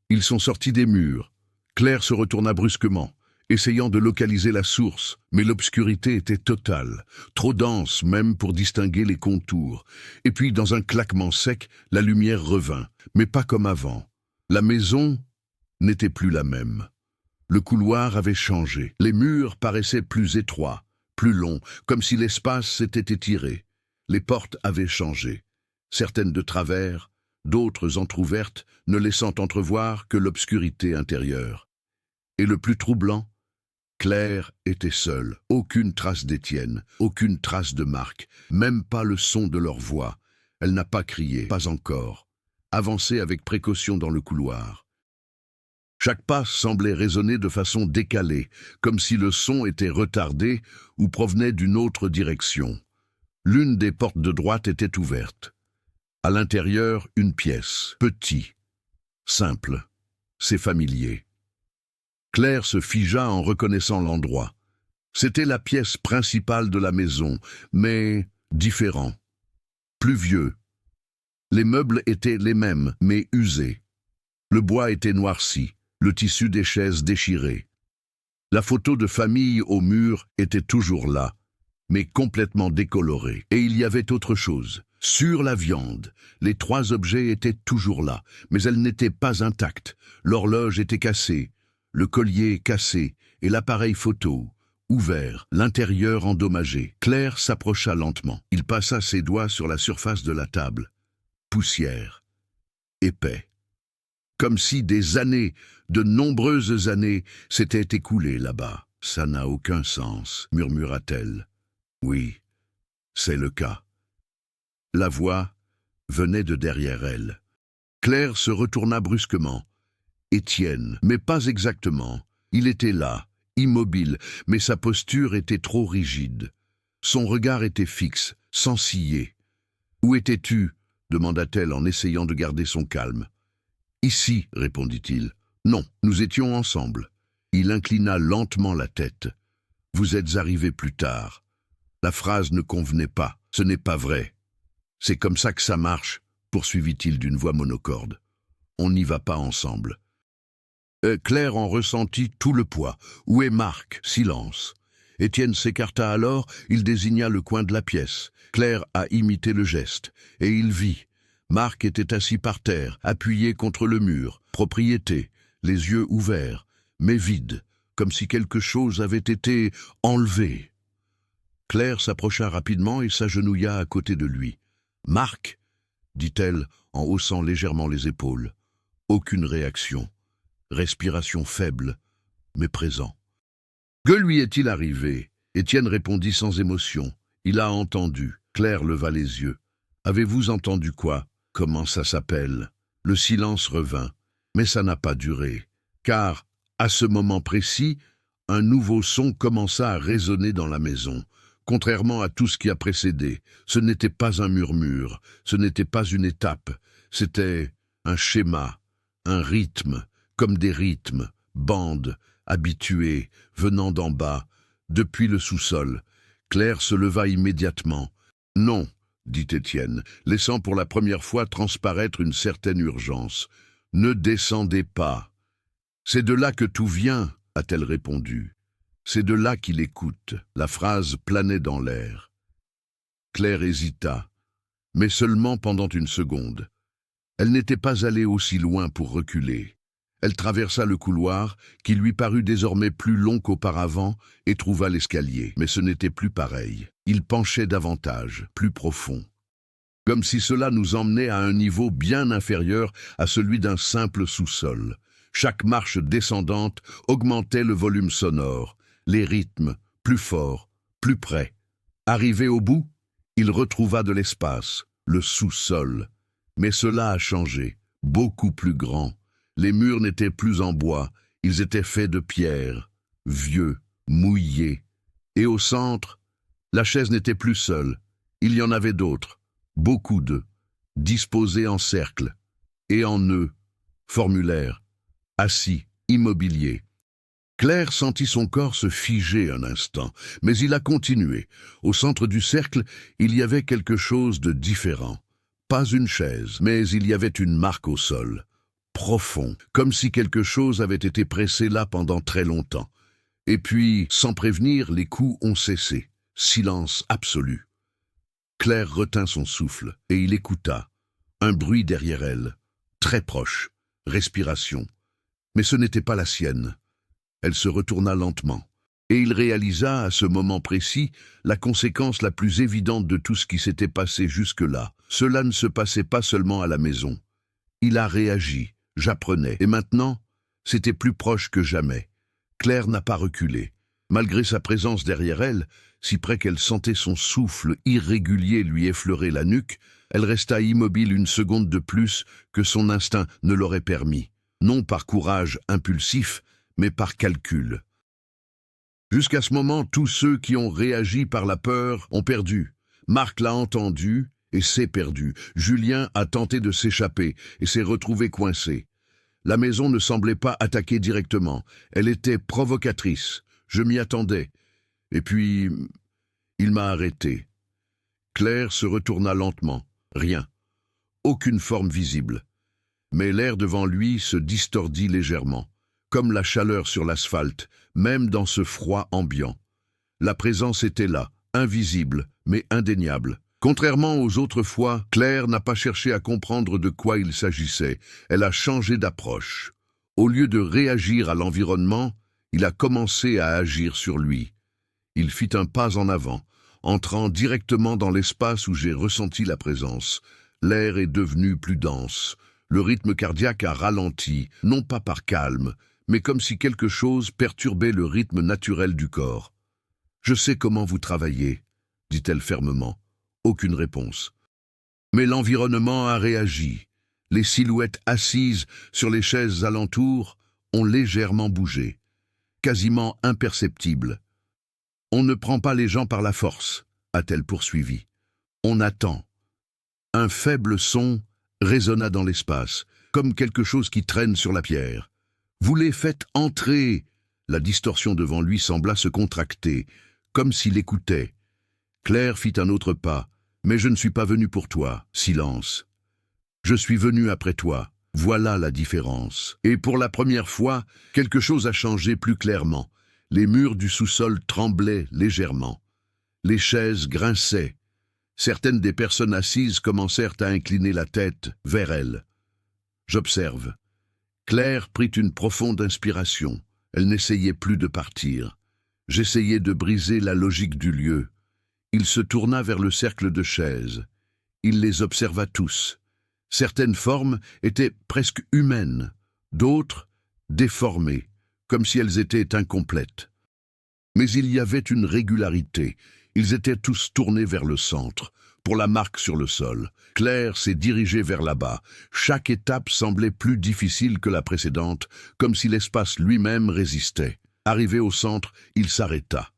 Ils sont sortis des murs. Claire se retourna brusquement, essayant de localiser la source, mais l'obscurité était totale, trop dense même pour distinguer les contours. Et puis, dans un claquement sec, la lumière revint, mais pas comme avant. La maison n'était plus la même. Le couloir avait changé. Les murs paraissaient plus étroits, plus longs, comme si l'espace s'était étiré. Les portes avaient changé, certaines de travers, d'autres entr'ouvertes, ne laissant entrevoir que l'obscurité intérieure. Et le plus troublant, Claire était seule. Aucune trace d'Étienne, aucune trace de Marc, même pas le son de leur voix. Elle n'a pas crié, pas encore. Avançait avec précaution dans le couloir. Chaque pas semblait résonner de façon décalée, comme si le son était retardé ou provenait d'une autre direction. L'une des portes de droite était ouverte. À l'intérieur, une pièce, petit, simple, c'est familier. Claire se figea en reconnaissant l'endroit. C'était la pièce principale de la maison, mais différent, plus vieux. Les meubles étaient les mêmes, mais usés. Le bois était noirci, le tissu des chaises déchiré. La photo de famille au mur était toujours là, mais complètement décolorée. Et il y avait autre chose. Sur la viande, les 3 objets étaient toujours là, mais elles n'étaient pas intactes. L'horloge était cassée, le collier cassé et l'appareil photo ouvert, l'intérieur endommagé. Claire s'approcha lentement. Il passa ses doigts sur la surface de la table. Poussière, épais. Comme si des années, de nombreuses années, s'étaient écoulées là-bas. « Ça n'a aucun sens », murmura-t-elle. « Oui, c'est le cas. » La voix venait de derrière elle. Claire se retourna brusquement. Étienne, mais pas exactement. Il était là, immobile, mais sa posture était trop rigide. Son regard était fixe, sans ciller. « Où étais-tu » demanda-t-elle en essayant de garder son calme. « Ici » répondit-il. « Non, nous étions ensemble. » Il inclina lentement la tête. « Vous êtes arrivé plus tard. » La phrase ne convenait pas. « Ce n'est pas vrai. » « C'est comme ça que ça marche, » poursuivit-il d'une voix monocorde. « On n'y va pas ensemble. » Claire en ressentit tout le poids. « Où est Marc ?» Silence. Étienne s'écarta alors, il désigna le coin de la pièce. Claire a imité le geste, et il vit. Marc était assis par terre, appuyé contre le mur, propriété, les yeux ouverts, mais vides, comme si quelque chose avait été enlevé. Claire s'approcha rapidement et s'agenouilla à côté de lui. « Marc !» dit-elle en haussant légèrement les épaules. Aucune réaction. Respiration faible, mais présent. Que lui est-il arrivé? Étienne répondit sans émotion. Il a entendu. Claire leva les yeux. Avez-vous entendu quoi? Comment ça s'appelle? Le silence revint, mais ça n'a pas duré, car, à ce moment précis, un nouveau son commença à résonner dans la maison. Contrairement à tout ce qui a précédé, ce n'était pas un murmure, ce n'était pas une étape, c'était un schéma, un rythme, comme des rythmes, bandes, habituées, venant d'en bas, depuis le sous-sol. Claire se leva immédiatement. « Non », dit Étienne, laissant pour la première fois transparaître une certaine urgence. « Ne descendez pas. »« C'est de là que tout vient », a-t-elle répondu. « C'est de là qu'il écoute. » La phrase planait dans l'air. Claire hésita, mais seulement pendant une seconde. Elle n'était pas allée aussi loin pour reculer. Elle traversa le couloir, qui lui parut désormais plus long qu'auparavant, et trouva l'escalier. Mais ce n'était plus pareil. Il penchait davantage, plus profond. Comme si cela nous emmenait à un niveau bien inférieur à celui d'un simple sous-sol. Chaque marche descendante augmentait le volume sonore, les rythmes, plus forts, plus près. Arrivé au bout, il retrouva de l'espace, le sous-sol. Mais cela a changé, beaucoup plus grand. Les murs n'étaient plus en bois, ils étaient faits de pierre, vieux, mouillés. Et au centre, la chaise n'était plus seule, il y en avait d'autres, beaucoup d'eux, disposés en cercle, et en nœud, formulaires, assis, immobiliers. Claire sentit son corps se figer un instant, mais il a continué. Au centre du cercle, il y avait quelque chose de différent. Pas une chaise, mais il y avait une marque au sol. Profond, comme si quelque chose avait été pressé là pendant très longtemps. Et puis, sans prévenir, les coups ont cessé. Silence absolu. Claire retint son souffle, et il écouta. Un bruit derrière elle, très proche, respiration. Mais ce n'était pas la sienne. Elle se retourna lentement, et il réalisa à ce moment précis la conséquence la plus évidente de tout ce qui s'était passé jusque-là. Cela ne se passait pas seulement à la maison. Il a réagi. J'apprenais. Et maintenant, c'était plus proche que jamais. Claire n'a pas reculé. Malgré sa présence derrière elle, si près qu'elle sentait son souffle irrégulier lui effleurer la nuque, elle resta immobile une seconde de plus que son instinct ne l'aurait permis. Non par courage impulsif, mais par calcul. Jusqu'à ce moment, tous ceux qui ont réagi par la peur ont perdu. Marc l'a entendu et s'est perdu. Julien a tenté de s'échapper et s'est retrouvé coincé. La maison ne semblait pas attaquer directement. Elle était provocatrice. Je m'y attendais. Et puis, il m'a arrêté. Claire se retourna lentement. Rien. Aucune forme visible. Mais l'air devant lui se distordit légèrement, comme la chaleur sur l'asphalte, même dans ce froid ambiant. La présence était là, invisible, mais indéniable. Contrairement aux autres fois, Claire n'a pas cherché à comprendre de quoi il s'agissait. Elle a changé d'approche. Au lieu de réagir à l'environnement, il a commencé à agir sur lui. Il fit un pas en avant, entrant directement dans l'espace où j'ai ressenti la présence. L'air est devenu plus dense. Le rythme cardiaque a ralenti, non pas par calme, mais comme si quelque chose perturbait le rythme naturel du corps. « Je sais comment vous travaillez », dit-elle fermement. Aucune réponse. Mais l'environnement a réagi. Les silhouettes assises sur les chaises alentours ont légèrement bougé, quasiment imperceptibles. « On ne prend pas les gens par la force », a-t-elle poursuivi. « On attend. » Un faible son résonna dans l'espace, comme quelque chose qui traîne sur la pierre. « Vous les faites entrer !» La distorsion devant lui sembla se contracter, comme s'il écoutait. Claire fit un autre pas. « Mais je ne suis pas venu pour toi. » Silence. « Je suis venu après toi. » Voilà la différence. Et pour la première fois, quelque chose a changé plus clairement. Les murs du sous-sol tremblaient légèrement. Les chaises grinçaient. Certaines des personnes assises commencèrent à incliner la tête vers elle. J'observe. Claire prit une profonde inspiration. Elle n'essayait plus de partir. J'essayais de briser la logique du lieu. Il se tourna vers le cercle de chaises. Il les observa tous. Certaines formes étaient presque humaines, d'autres déformées, comme si elles étaient incomplètes. Mais il y avait une régularité. Ils étaient tous tournés vers le centre, pour la marque sur le sol. Claire s'est dirigée vers là-bas. Chaque étape semblait plus difficile que la précédente, comme si l'espace lui-même résistait. Arrivé au centre, il s'arrêta.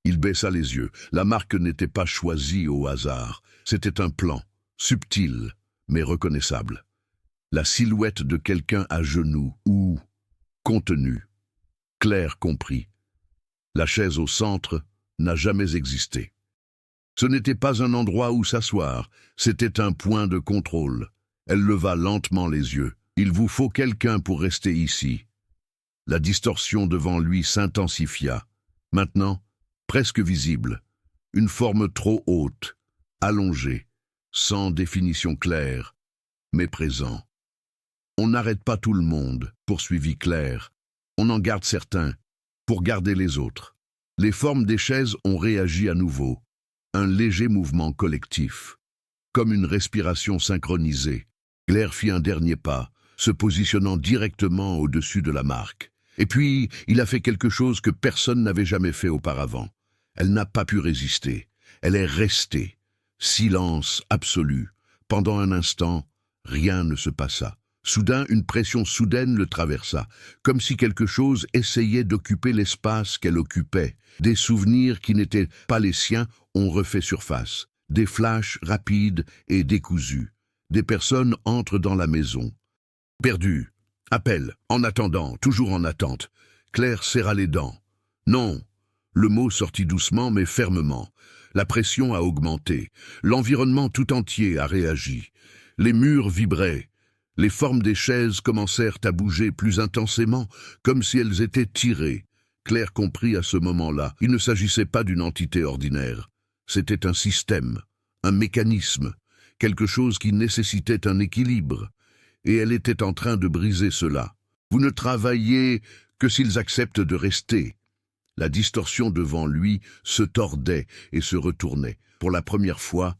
Il baissa les yeux. La marque n'était pas choisie au hasard. C'était un plan, subtil, mais reconnaissable. La silhouette de quelqu'un à genoux ou contenu. Claire comprit. La chaise au centre n'a jamais existé. Ce n'était pas un endroit où s'asseoir, c'était un point de contrôle. Elle leva lentement les yeux. « Il vous faut quelqu'un pour rester ici. » La distorsion devant lui s'intensifia. Maintenant, presque visible, une forme trop haute, allongée, sans définition claire, mais présent. « On n'arrête pas tout le monde, » poursuivit Claire. « On en garde certains, pour garder les autres. » Les formes des chaises ont réagi à nouveau. Un léger mouvement collectif, comme une respiration synchronisée. Claire fit un dernier pas, se positionnant directement au-dessus de la marque. Et puis, il a fait quelque chose que personne n'avait jamais fait auparavant. Elle n'a pas pu résister. Elle est restée. Silence absolu. Pendant un instant, rien ne se passa. Soudain, une pression soudaine le traversa, comme si quelque chose essayait d'occuper l'espace qu'elle occupait. Des souvenirs qui n'étaient pas les siens ont refait surface. Des flashs rapides et décousus. Des personnes entrent dans la maison. Perdu. Appel. En attendant. Toujours en attente. Claire serra les dents. Non. Le mot sortit doucement mais fermement. La pression a augmenté. L'environnement tout entier a réagi. Les murs vibraient. Les formes des chaises commencèrent à bouger plus intensément, comme si elles étaient tirées. Claire comprit à ce moment-là, il ne s'agissait pas d'une entité ordinaire. C'était un système, un mécanisme, quelque chose qui nécessitait un équilibre. Et elle était en train de briser cela. Vous ne travaillez que s'ils acceptent de rester. La distorsion devant lui se tordait et se retournait. Pour la première fois,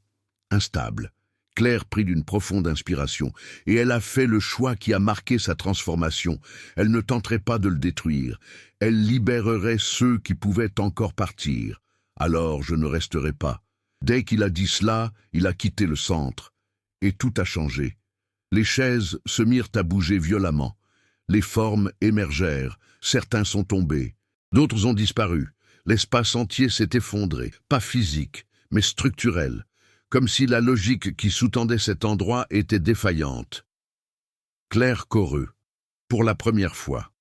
instable. Claire prit d'une profonde inspiration, et elle a fait le choix qui a marqué sa transformation. Elle ne tenterait pas de le détruire. Elle libérerait ceux qui pouvaient encore partir. Alors je ne resterai pas. Dès qu'il a dit cela, il a quitté le centre. Et tout a changé. Les chaises se mirent à bouger violemment. Les formes émergèrent. Certains sont tombés. D'autres ont disparu. L'espace entier s'est effondré. Pas physique, mais structurel. Comme si la logique qui sous-tendait cet endroit était défaillante. Claire courut, pour la première fois.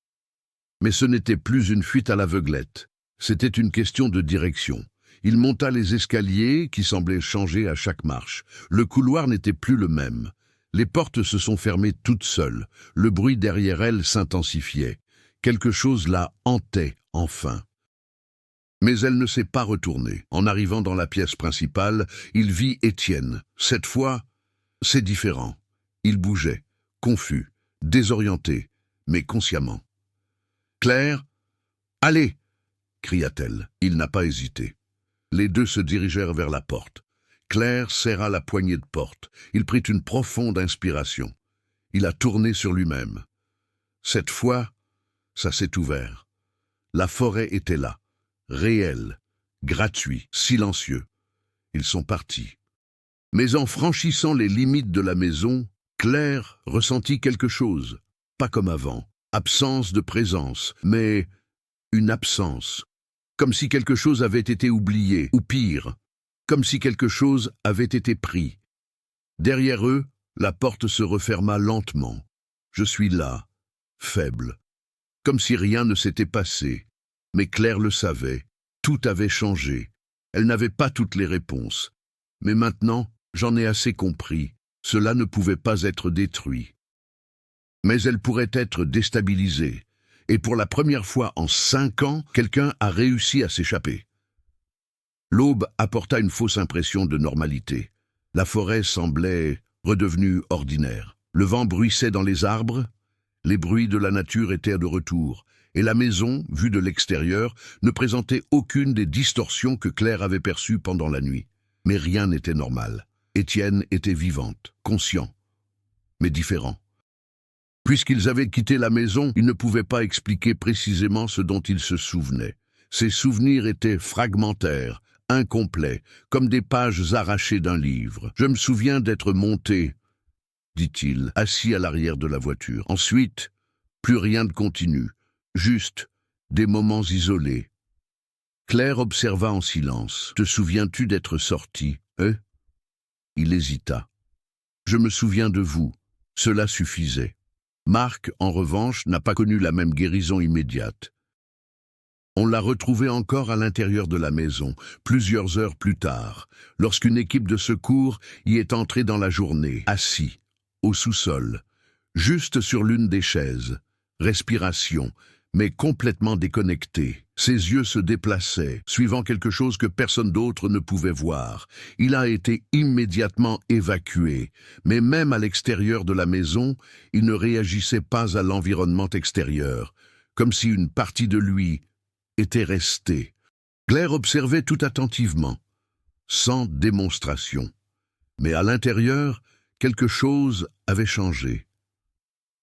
Mais ce n'était plus une fuite à l'aveuglette, c'était une question de direction. Il monta les escaliers qui semblaient changer à chaque marche. Le couloir n'était plus le même. Les portes se sont fermées toutes seules. Le bruit derrière elles s'intensifiait. Quelque chose la hantait, enfin. Mais elle ne s'est pas retournée. En arrivant dans la pièce principale, il vit Étienne. Cette fois, c'est différent. Il bougeait, confus, désorienté, mais consciemment. « Claire, allez !» cria-t-elle. Il n'a pas hésité. Les deux se dirigèrent vers la porte. Claire serra la poignée de porte. Il prit une profonde inspiration. Il a tourné sur lui-même. Cette fois, ça s'est ouvert. La forêt était là. Réel, gratuit, silencieux. Ils sont partis. Mais en franchissant les limites de la maison, Claire ressentit quelque chose, pas comme avant. Absence de présence, mais une absence. Comme si quelque chose avait été oublié, ou pire, comme si quelque chose avait été pris. Derrière eux, la porte se referma lentement. Je suis là, faible. Comme si rien ne s'était passé. Mais Claire le savait, tout avait changé. Elle n'avait pas toutes les réponses. Mais maintenant, j'en ai assez compris. Cela ne pouvait pas être détruit. Mais elle pourrait être déstabilisée. et pour la première fois en 5 ans, quelqu'un a réussi à s'échapper. L'aube apporta une fausse impression de normalité. La forêt semblait redevenue ordinaire. Le vent bruissait dans les arbres, les bruits de la nature étaient de retour, et la maison, vue de l'extérieur, ne présentait aucune des distorsions que Claire avait perçues pendant la nuit. Mais rien n'était normal. Étienne était vivante, conscient, mais différent. Puisqu'ils avaient quitté la maison, il ne pouvait pas expliquer précisément ce dont il se souvenait. Ses souvenirs étaient fragmentaires, incomplets, comme des pages arrachées d'un livre. « Je me souviens d'être monté », dit-il, assis à l'arrière de la voiture. Ensuite, plus rien de continu, juste des moments isolés. Claire observa en silence. « Te souviens-tu d'être sorti, hein ?» Il hésita. « Je me souviens de vous. » Cela suffisait. Marc, en revanche, n'a pas connu la même guérison immédiate. On l'a retrouvé encore à l'intérieur de la maison, plusieurs heures plus tard, lorsqu'une équipe de secours y est entrée dans la journée, assis, au sous-sol, juste sur l'une des chaises. Respiration, mais complètement déconnecté. Ses yeux se déplaçaient, suivant quelque chose que personne d'autre ne pouvait voir. Il a été immédiatement évacué, mais même à l'extérieur de la maison, il ne réagissait pas à l'environnement extérieur, comme si une partie de lui était restée. Claire observait tout attentivement, sans démonstration. Mais à l'intérieur, quelque chose avait changé.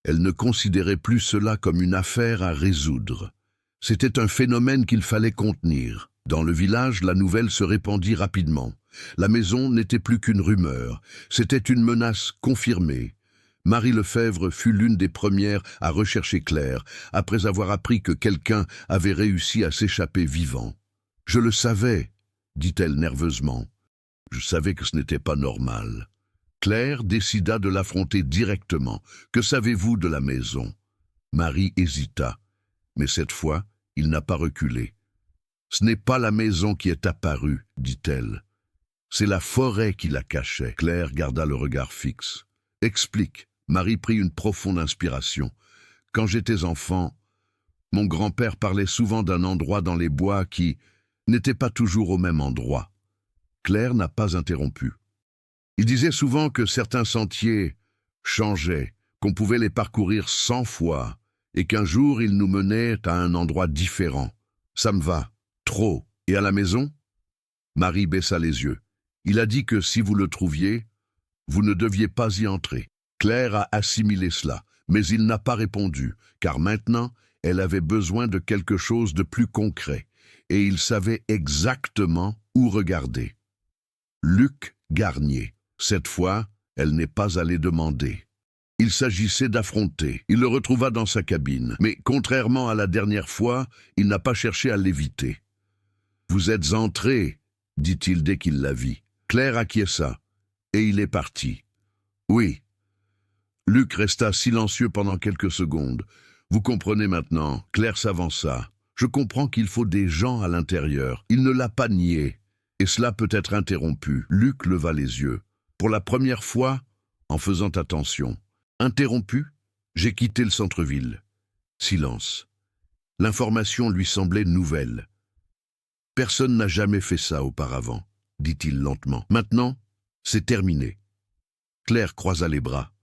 Elle ne considérait plus cela comme une affaire à résoudre. C'était un phénomène qu'il fallait contenir. Dans le village, la nouvelle se répandit rapidement. La maison n'était plus qu'une rumeur, c'était une menace confirmée. Marie Lefebvre fut l'une des premières à rechercher Claire, après avoir appris que quelqu'un avait réussi à s'échapper vivant. « Je le savais », dit-elle nerveusement. « Je savais que ce n'était pas normal. » Claire décida de l'affronter directement. « Que savez-vous de la maison ?» Marie hésita, mais cette fois, il n'a pas reculé. « Ce n'est pas la maison qui est apparue, dit-elle. C'est la forêt qui la cachait. » Claire garda le regard fixe. « Explique. » Marie prit une profonde inspiration. « Quand j'étais enfant, mon grand-père parlait souvent d'un endroit dans les bois qui n'était pas toujours au même endroit. » Claire n'a pas interrompu. Il disait souvent que certains sentiers changeaient, qu'on pouvait les parcourir 100 fois, et qu'un jour ils nous menaient à un endroit différent. Ça me va. Trop. Et à la maison ? Marie baissa les yeux. Il a dit que si vous le trouviez, vous ne deviez pas y entrer. Claire a assimilé cela, mais il n'a pas répondu, car maintenant, elle avait besoin de quelque chose de plus concret, et il savait exactement où regarder. Luc Garnier. Cette fois, elle n'est pas allée demander. Il s'agissait d'affronter. Il le retrouva dans sa cabine, mais contrairement à la dernière fois, il n'a pas cherché à l'éviter. « Vous êtes entré, » dit-il dès qu'il la vit. Claire acquiesça, et il est parti. « Oui. » Luc resta silencieux pendant quelques secondes. « Vous comprenez maintenant. » Claire s'avança. « Je comprends qu'il faut des gens à l'intérieur. » Il ne l'a pas nié, et cela peut être interrompu. Luc leva les yeux. Pour la première fois, en faisant attention. Interrompu, j'ai quitté le centre-ville. Silence. L'information lui semblait nouvelle. Personne n'a jamais fait ça auparavant, dit-il lentement. Maintenant, c'est terminé. Claire croisa les bras.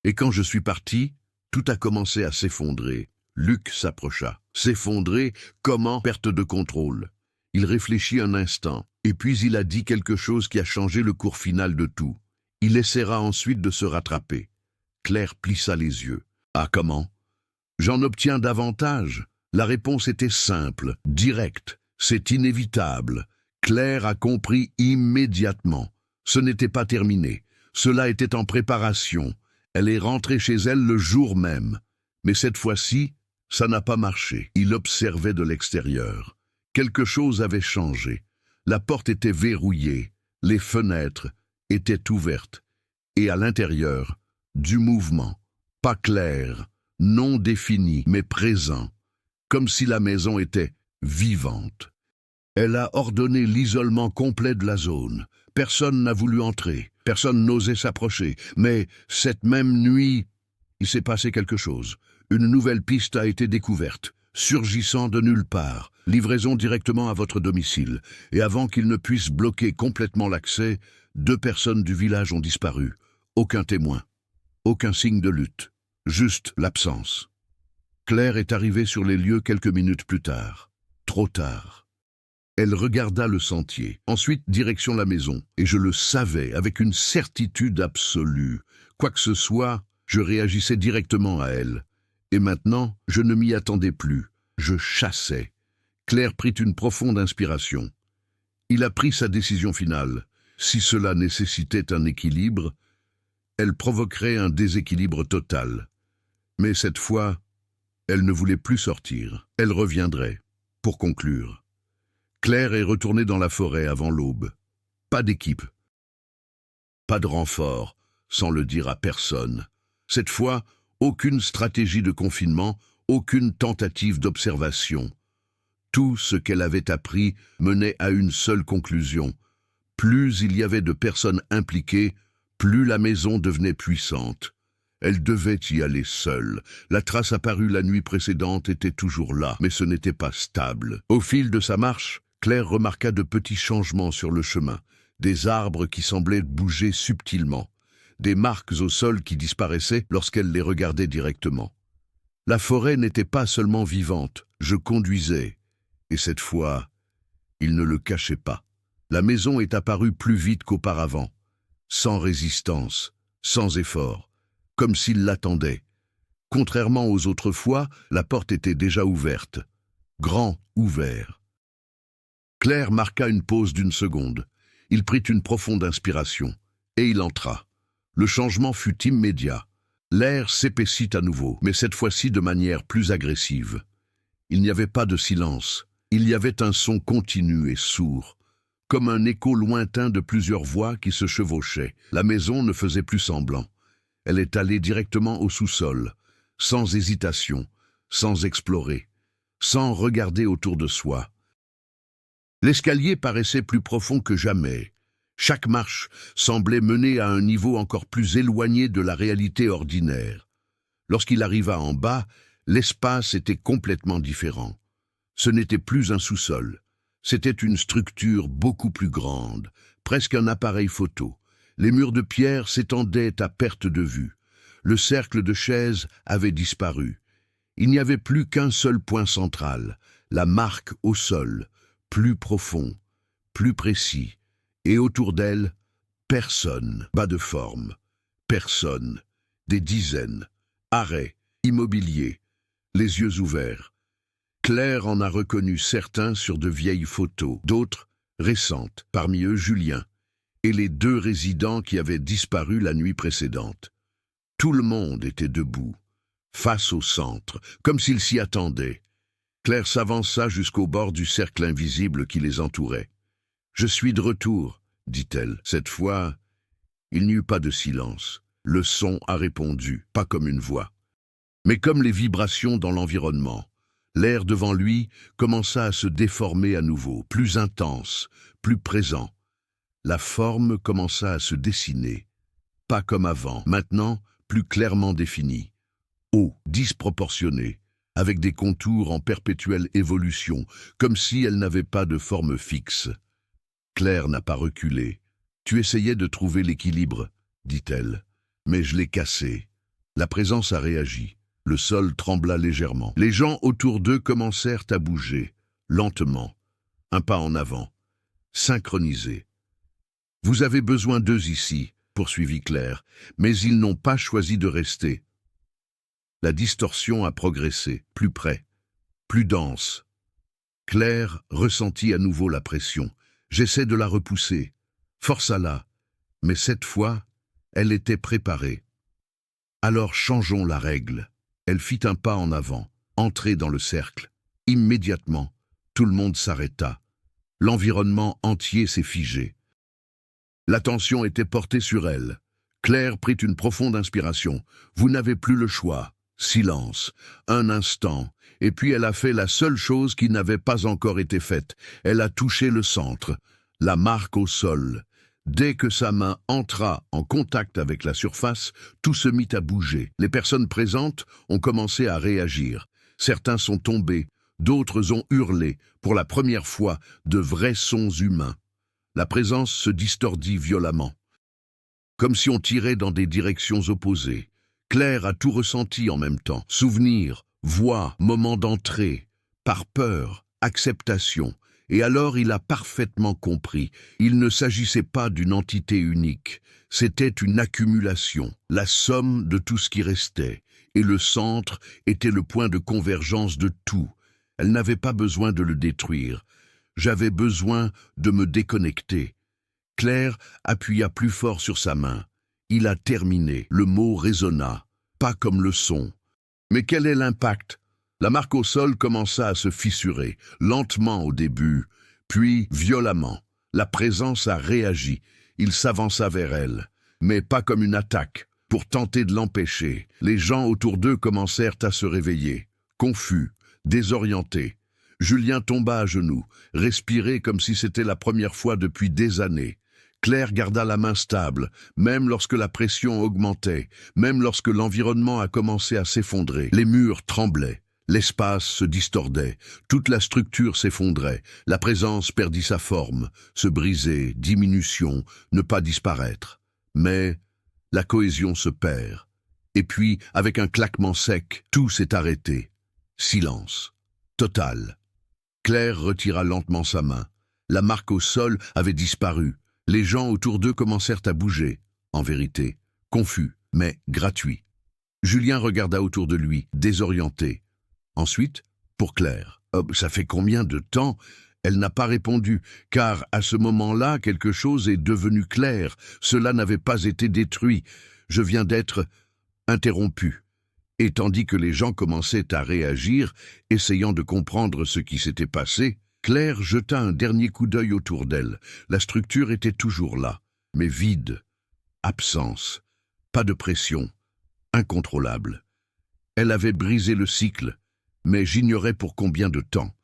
Et quand je suis parti, tout a commencé à s'effondrer. Luc s'approcha. S'effondrer, comment? Perte de contrôle. Il réfléchit un instant, et puis il a dit quelque chose qui a changé le cours final de tout. Il essaiera ensuite de se rattraper. Claire plissa les yeux. Ah, comment? J'en obtiens davantage. La réponse était simple, directe. C'est inévitable. Claire a compris immédiatement. Ce n'était pas terminé. Cela était en préparation. Elle est rentrée chez elle le jour même. Mais cette fois-ci, ça n'a pas marché. Il observait de l'extérieur. Quelque chose avait changé. La porte était verrouillée, les fenêtres étaient ouvertes, et à l'intérieur, du mouvement, pas clair, non défini, mais présent, comme si la maison était vivante. Elle a ordonné l'isolement complet de la zone. Personne n'a voulu entrer, personne n'osait s'approcher, mais cette même nuit, il s'est passé quelque chose. une nouvelle piste a été découverte, surgissant de nulle part, livraison directement à votre domicile, et avant qu'il ne puisse bloquer complètement l'accès, 2 personnes du village ont disparu. Aucun témoin, aucun signe de lutte, juste l'absence. Claire est arrivée sur les lieux quelques minutes plus tard. Trop tard. Elle regarda le sentier, ensuite direction la maison, et je le savais avec une certitude absolue. Quoi que ce soit, je réagissais directement à elle. Et maintenant, je ne m'y attendais plus. Je chassais. Claire prit une profonde inspiration. Il a pris sa décision finale. Si cela nécessitait un équilibre, elle provoquerait un déséquilibre total. Mais cette fois, elle ne voulait plus sortir. Elle reviendrait. Pour conclure, Claire est retournée dans la forêt avant l'aube. Pas d'équipe. Pas de renfort, sans le dire à personne. Cette fois, aucune stratégie de confinement, aucune tentative d'observation. Tout ce qu'elle avait appris menait à une seule conclusion. Plus il y avait de personnes impliquées, plus la maison devenait puissante. Elle devait y aller seule. La trace apparue la nuit précédente était toujours là, mais ce n'était pas stable. Au fil de sa marche, Claire remarqua de petits changements sur le chemin, des arbres qui semblaient bouger subtilement, des marques au sol qui disparaissaient lorsqu'elle les regardait directement. La forêt n'était pas seulement vivante, je conduisais, et cette fois, il ne le cachait pas. La maison est apparue plus vite qu'auparavant, sans résistance, sans effort, comme s'il l'attendait. Contrairement aux autres fois, la porte était déjà ouverte, grand ouvert. Claire marqua une pause d'une seconde. Il prit une profonde inspiration, et il entra. Le changement fut immédiat. L'air s'épaissit à nouveau, mais cette fois-ci de manière plus agressive. Il n'y avait pas de silence. Il y avait un son continu et sourd, comme un écho lointain de plusieurs voix qui se chevauchaient. La maison ne faisait plus semblant. Elle est allée directement au sous-sol, sans hésitation, sans explorer, sans regarder autour de soi. L'escalier paraissait plus profond que jamais. Chaque marche semblait mener à un niveau encore plus éloigné de la réalité ordinaire. Lorsqu'il arriva en bas, l'espace était complètement différent. Ce n'était plus un sous-sol. C'était une structure beaucoup plus grande, presque un appareil photo. Les murs de pierre s'étendaient à perte de vue. Le cercle de chaises avait disparu. Il n'y avait plus qu'un seul point central, la marque au sol, plus profond, plus précis. Et autour d'elle, personne, bas de forme, personne, des dizaines, arrêts, immobiliers, les yeux ouverts. Claire en a reconnu certains sur de vieilles photos, d'autres récentes, parmi eux Julien, et les 2 résidents qui avaient disparu la nuit précédente. Tout le monde était debout, face au centre, comme s'il s'y attendait. Claire s'avança jusqu'au bord du cercle invisible qui les entourait. « Je suis de retour », dit-elle. Cette fois, il n'y eut pas de silence. Le son a répondu, pas comme une voix, mais comme les vibrations dans l'environnement. L'air devant lui commença à se déformer à nouveau, plus intense, plus présent. La forme commença à se dessiner, pas comme avant, maintenant plus clairement définie. Haut, disproportionné, avec des contours en perpétuelle évolution, comme si elle n'avait pas de forme fixe. Claire n'a pas reculé. « Tu essayais de trouver l'équilibre, » dit-elle, « mais je l'ai cassé. » La présence a réagi. Le sol trembla légèrement. Les gens autour d'eux commencèrent à bouger, lentement, un pas en avant, synchronisés. « Vous avez besoin d'eux ici, » poursuivit Claire, « mais ils n'ont pas choisi de rester. » La distorsion a progressé, plus près, plus dense. Claire ressentit à nouveau la pression. J'essaie de la repousser. Força-la. Mais cette fois, elle était préparée. Alors changeons la règle. Elle fit un pas en avant, entrée dans le cercle. Immédiatement, tout le monde s'arrêta. L'environnement entier s'est figé. L'attention était portée sur elle. Claire prit une profonde inspiration. Vous n'avez plus le choix. Silence. Un instant. Et puis elle a fait la seule chose qui n'avait pas encore été faite. Elle a touché le centre. La marque au sol. Dès que sa main entra en contact avec la surface, tout se mit à bouger. Les personnes présentes ont commencé à réagir. Certains sont tombés, d'autres ont hurlé. Pour la première fois, de vrais sons humains. La présence se distordit violemment, comme si on tirait dans des directions opposées. Claire a tout ressenti en même temps. Souvenirs, voix, moment d'entrée, par peur, acceptation. Et alors il a parfaitement compris. Il ne s'agissait pas d'une entité unique. C'était une accumulation, la somme de tout ce qui restait. Et le centre était le point de convergence de tout. Elle n'avait pas besoin de le détruire. J'avais besoin de me déconnecter. Claire appuya plus fort sur sa main. Il a terminé. Le mot résonna, pas comme le son. Mais quel est l'impact? La marque au sol commença à se fissurer, lentement au début, puis violemment. La présence a réagi. Il s'avança vers elle, mais pas comme une attaque. Pour tenter de l'empêcher, les gens autour d'eux commencèrent à se réveiller, confus, désorientés. Julien tomba à genoux, respirait comme si c'était la première fois depuis des années. Claire garda la main stable, même lorsque la pression augmentait, même lorsque l'environnement a commencé à s'effondrer. Les murs tremblaient, l'espace se distordait, toute la structure s'effondrait, la présence perdit sa forme, se brisait, diminution, ne pas disparaître. Mais la cohésion se perd. Et puis, avec un claquement sec, tout s'est arrêté. Silence. Total. Claire retira lentement sa main. La marque au sol avait disparu. Les gens autour d'eux commencèrent à bouger, en vérité, confus, mais gratuits. Julien regarda autour de lui, désorienté. Ensuite, pour Claire, « Ça fait combien de temps ?» Elle n'a pas répondu, car à ce moment-là, quelque chose est devenu clair. Cela n'avait pas été détruit. Je viens d'être interrompu. Et tandis que les gens commençaient à réagir, essayant de comprendre ce qui s'était passé, Claire jeta un dernier coup d'œil autour d'elle. La structure était toujours là, mais vide. Absence. Pas de pression. Incontrôlable. Elle avait brisé le cycle, mais j'ignorais pour combien de temps.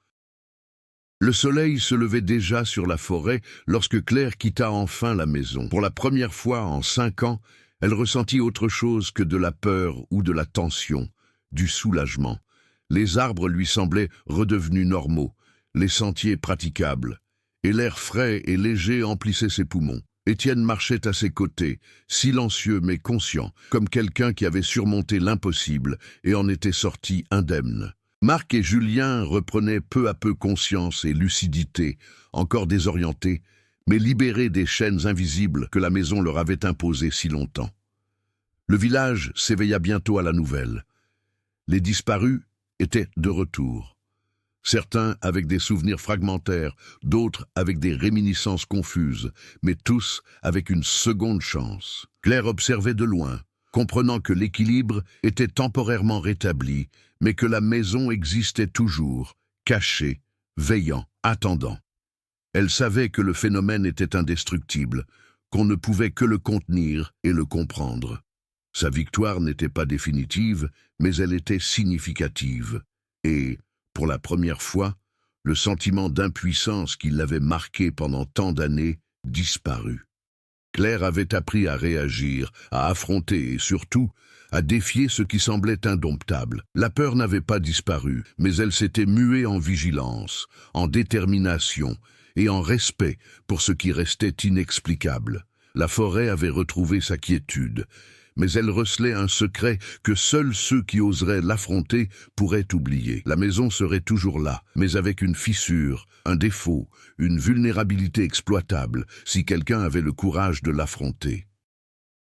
Le soleil se levait déjà sur la forêt lorsque Claire quitta enfin la maison. Pour la première fois en 5 ans, elle ressentit autre chose que de la peur ou de la tension, du soulagement. Les arbres lui semblaient redevenus normaux, les sentiers praticables, et l'air frais et léger emplissait ses poumons. Étienne marchait à ses côtés, silencieux mais conscient, comme quelqu'un qui avait surmonté l'impossible et en était sorti indemne. Marc et Julien reprenaient peu à peu conscience et lucidité, encore désorientés, mais libérés des chaînes invisibles que la maison leur avait imposées si longtemps. Le village s'éveilla bientôt à la nouvelle. Les disparus étaient de retour. Certains avec des souvenirs fragmentaires, d'autres avec des réminiscences confuses, mais tous avec une seconde chance. Claire observait de loin, comprenant que l'équilibre était temporairement rétabli, mais que la maison existait toujours, cachée, veillant, attendant. Elle savait que le phénomène était indestructible, qu'on ne pouvait que le contenir et le comprendre. Sa victoire n'était pas définitive, mais elle était significative. Et, pour la première fois, le sentiment d'impuissance qui l'avait marqué pendant tant d'années disparut. Claire avait appris à réagir, à affronter et surtout à défier ce qui semblait indomptable. La peur n'avait pas disparu, mais elle s'était muée en vigilance, en détermination et en respect pour ce qui restait inexplicable. La forêt avait retrouvé sa quiétude, mais elle recelait un secret que seuls ceux qui oseraient l'affronter pourraient oublier. La maison serait toujours là, mais avec une fissure, un défaut, une vulnérabilité exploitable, si quelqu'un avait le courage de l'affronter.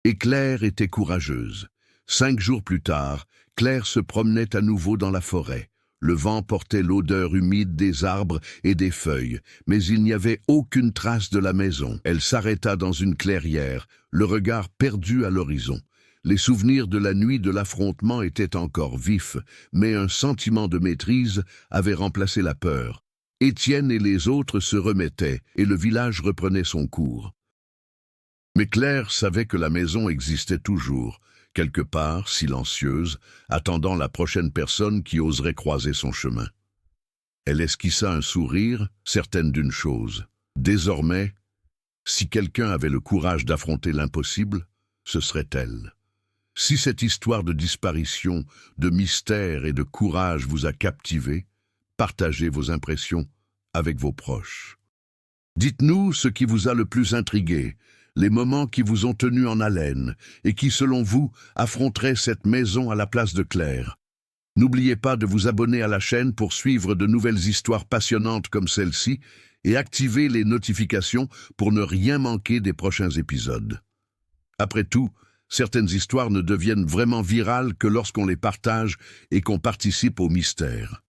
Et Claire était courageuse. 5 jours plus tard, Claire se promenait à nouveau dans la forêt. Le vent portait l'odeur humide des arbres et des feuilles, mais il n'y avait aucune trace de la maison. Elle s'arrêta dans une clairière, le regard perdu à l'horizon. Les souvenirs de la nuit de l'affrontement étaient encore vifs, mais un sentiment de maîtrise avait remplacé la peur. Étienne et les autres se remettaient, et le village reprenait son cours. Mais Claire savait que la maison existait toujours, quelque part, silencieuse, attendant la prochaine personne qui oserait croiser son chemin. Elle esquissa un sourire, certaine d'une chose. Désormais, Si quelqu'un avait le courage d'affronter l'impossible, ce serait elle. Si cette histoire de disparition, de mystère et de courage vous a captivé, partagez vos impressions avec vos proches. Dites-nous ce qui vous a le plus intrigué, les moments qui vous ont tenu en haleine et qui, selon vous, affronteraient cette maison à la place de Claire. N'oubliez pas de vous abonner à la chaîne pour suivre de nouvelles histoires passionnantes comme celle-ci et activer les notifications pour ne rien manquer des prochains épisodes. Après tout, certaines histoires ne deviennent vraiment virales que lorsqu'on les partage et qu'on participe au mystère.